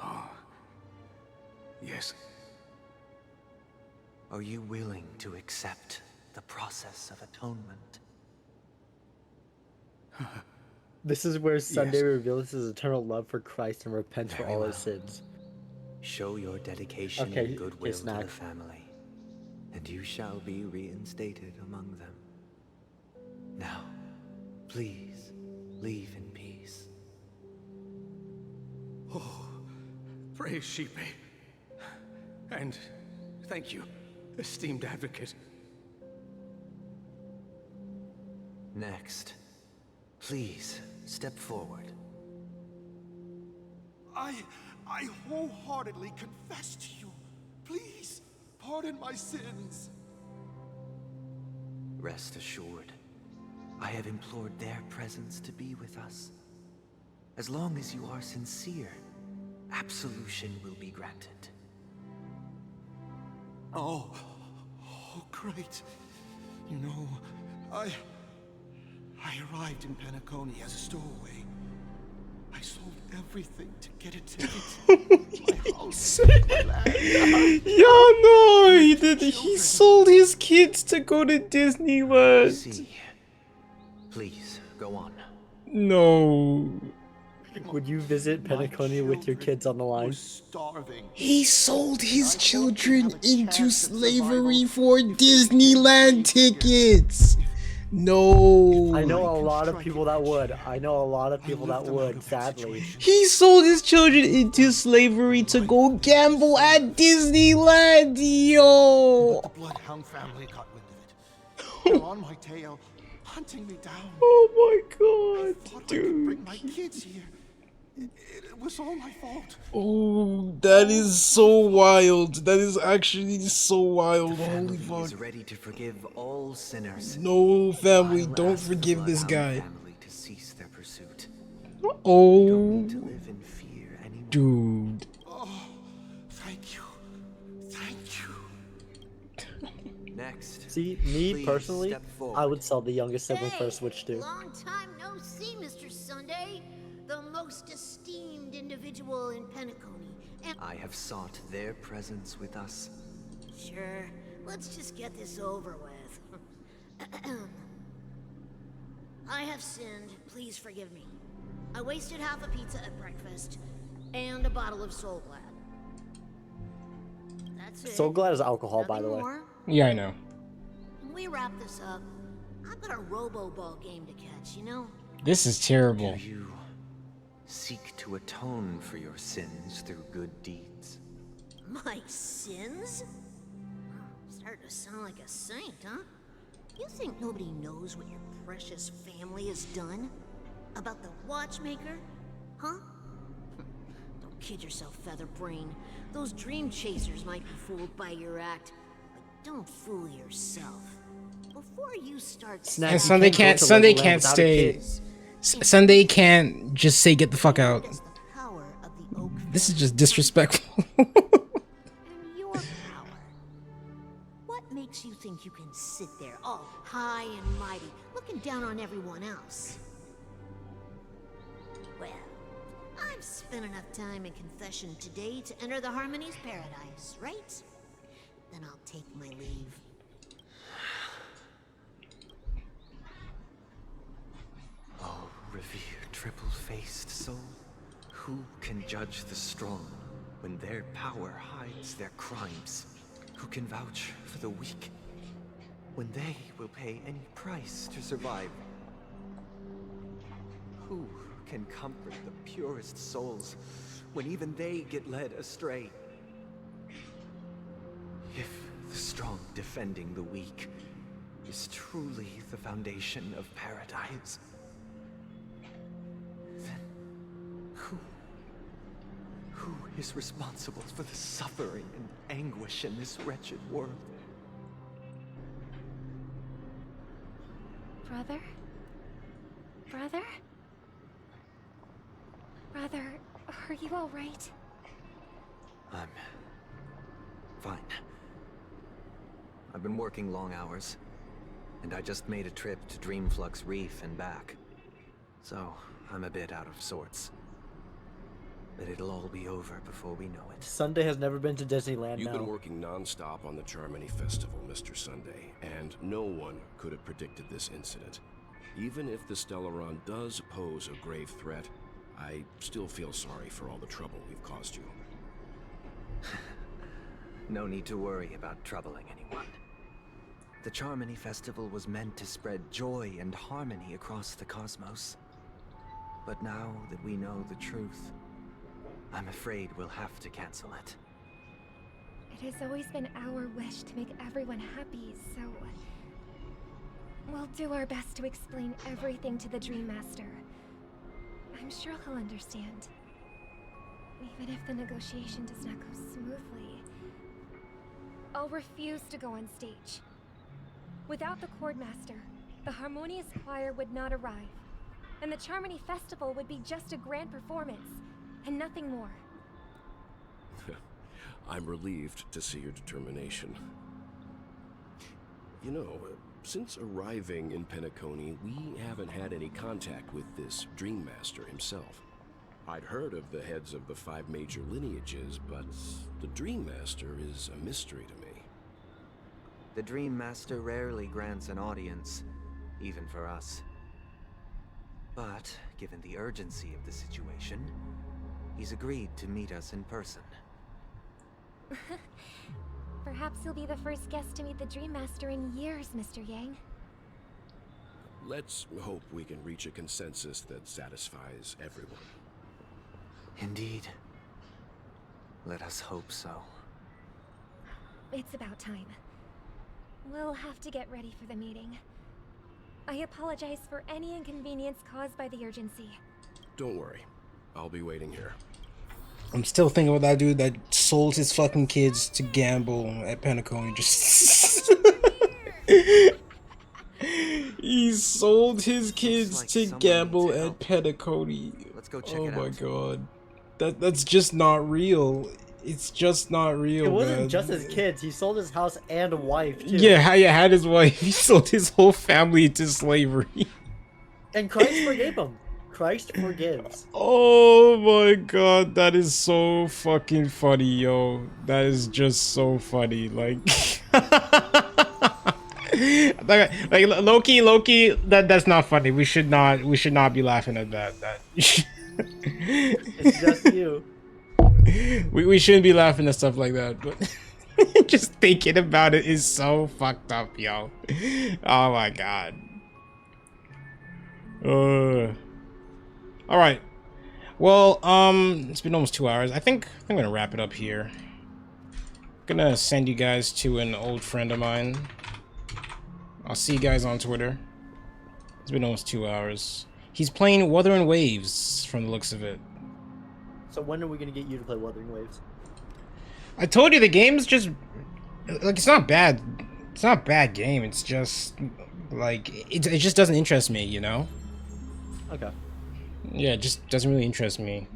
Oh. Yes. Are you willing to accept the process of atonement? This is where Sunday reveals his eternal love for Christ and repents for all his sins. Show your dedication and goodwill to the family, and you shall be reinstated among them. Now, please, leave in peace. Oh, praise Shipe. And thank you, esteemed advocate. Next, please step forward. I wholeheartedly confess to you. Please, pardon my sins. Rest assured, I have implored their presence to be with us. As long as you are sincere, absolution will be granted. Oh, great. You know, I arrived in Penacony as a stowaway. I sold everything to get a ticket. My house, my land. Yeah, no, he did. He sold his kids to go to Disneyland. See, please go on. No. Would you visit Penacony with your kids on the line? He sold his children into slavery for Disneyland tickets. No. I know a lot of people that would. I know a lot of people that would, sadly. He sold his children into slavery to go gamble at Disneyland, yo. The Bloodhound family got wind of it. They're on my tail, hunting me down. Oh my god, I thought I could dude. bring my kids here. It was all my fault. Oh, that is so wild. That is actually so wild. Holy fuck. Is ready to forgive all sinners. No, family, don't forgive this guy. Family to cease their pursuit. Oh, To live in fear anymore. dude. Oh, thank you. Thank you. Next. See, me please personally, step forward. I would sell the youngest sibling for a Switch too. Long time no see, Mr. Sunday. The most most esteemed individual in Penacony, and I have sought their presence with us. sure, let's just get this over with. I have sinned, please forgive me. I wasted half a pizza at breakfast, and a bottle of Soul Glad. That's it. So glad is alcohol, by Nothing the way. more. Yeah, I know. When we wrap this up, I've got a robo-ball game to catch, you know? This is terrible. Do you seek to atone for your sins through good deeds? My sins? Starting to sound like a saint, huh? You think nobody knows what your precious family has done? About the watchmaker? Huh? Don't kid yourself, Featherbrain. Those dream chasers might be fooled by your act, but don't fool yourself. Before you start... And Sunday can't stay. Sunday can't just say get the fuck out. This is just disrespectful. What makes you think you can sit there all high and mighty, looking down on everyone else? Well, I've spent enough time in confession today to enter the Harmony's paradise, right? Then I'll take my leave. Oh, revered triple-faced soul, who can judge the strong when their power hides their crimes? Who can vouch for the weak when they will pay any price to survive? Who can comfort the purest souls when even they get led astray? If the strong defending the weak is truly the foundation of paradise, then who is responsible for the suffering and anguish in this wretched world? Brother? Brother? Brother, are you all right? I'm fine. I've been working long hours, and I just made a trip to Dreamflux Reef and back. So, I'm a bit out of sorts. But it'll all be over before we know it. Sunday has never been to Disneyland You've now. been working non-stop on the Charmony Festival, Mr. Sunday, and no one could have predicted this incident. Even if the Stellaron does pose a grave threat, I still feel sorry for all the trouble we've caused you. No need to worry about troubling anyone. The Charmony Festival was meant to spread joy and harmony across the cosmos. But now that we know the truth, I'm afraid we'll have to cancel it. It has always been our wish to make everyone happy, so... we'll do our best to explain everything to the Dream Master. I'm sure he'll understand. Even if the negotiation does not go smoothly, I'll refuse to go on stage. Without the Chord Master, the Harmonious Choir would not arrive, and the Charmony Festival would be just a grand performance, and nothing more. I'm relieved to see your determination. You know, since arriving in Penacony, we haven't had any contact with this Dream Master himself. I'd heard of the heads of the 5 major lineages, but the Dream Master is a mystery to me. The Dream Master rarely grants an audience, even for us. But, given the urgency of the situation, he's agreed to meet us in person. Perhaps you'll be the first guest to meet the Dream Master in years, Mr. Yang. Let's hope we can reach a consensus that satisfies everyone. Indeed. Let us hope so. It's about time. We'll have to get ready for the meeting. I apologize for any inconvenience caused by the urgency. Don't worry. I'll be waiting here. I'm still thinking about that dude that sold his fucking kids to gamble at Penacony. Just he sold his kids to gamble at Penacony. Let's go check oh it my out. god, that's just not real. It's just not real. It wasn't man. just his kids. He sold his house and wife too. Yeah, had his wife. He sold his whole family into slavery. And Christ forgave him. Christ forgives. Oh my god, that is so fucking funny, yo. That is just so funny. Like, like Loki, that's not funny. We should not be laughing at that. It's just you. We shouldn't be laughing at stuff like that, but just thinking about it is so fucked up, yo. Oh my god. All right. Well, it's been almost 2 hours. I think I'm gonna wrap it up here. I'm gonna send you guys to an old friend of mine. I'll see you guys on Twitter. It's been almost 2 hours. He's playing Wuthering Waves from the looks of it. So when are we gonna get you to play Wuthering Waves? I told you the game's just like it's not bad. It's not a bad game. It's just like it just doesn't interest me, you know? Okay. Yeah, it just doesn't really interest me.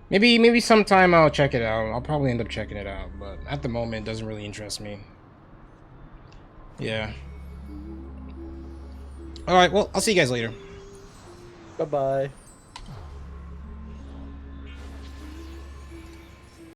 Maybe sometime I'll check it out. I'll probably end up checking it out, but at the moment it doesn't really interest me. Yeah. Alright, well, I'll see you guys later. Bye-bye.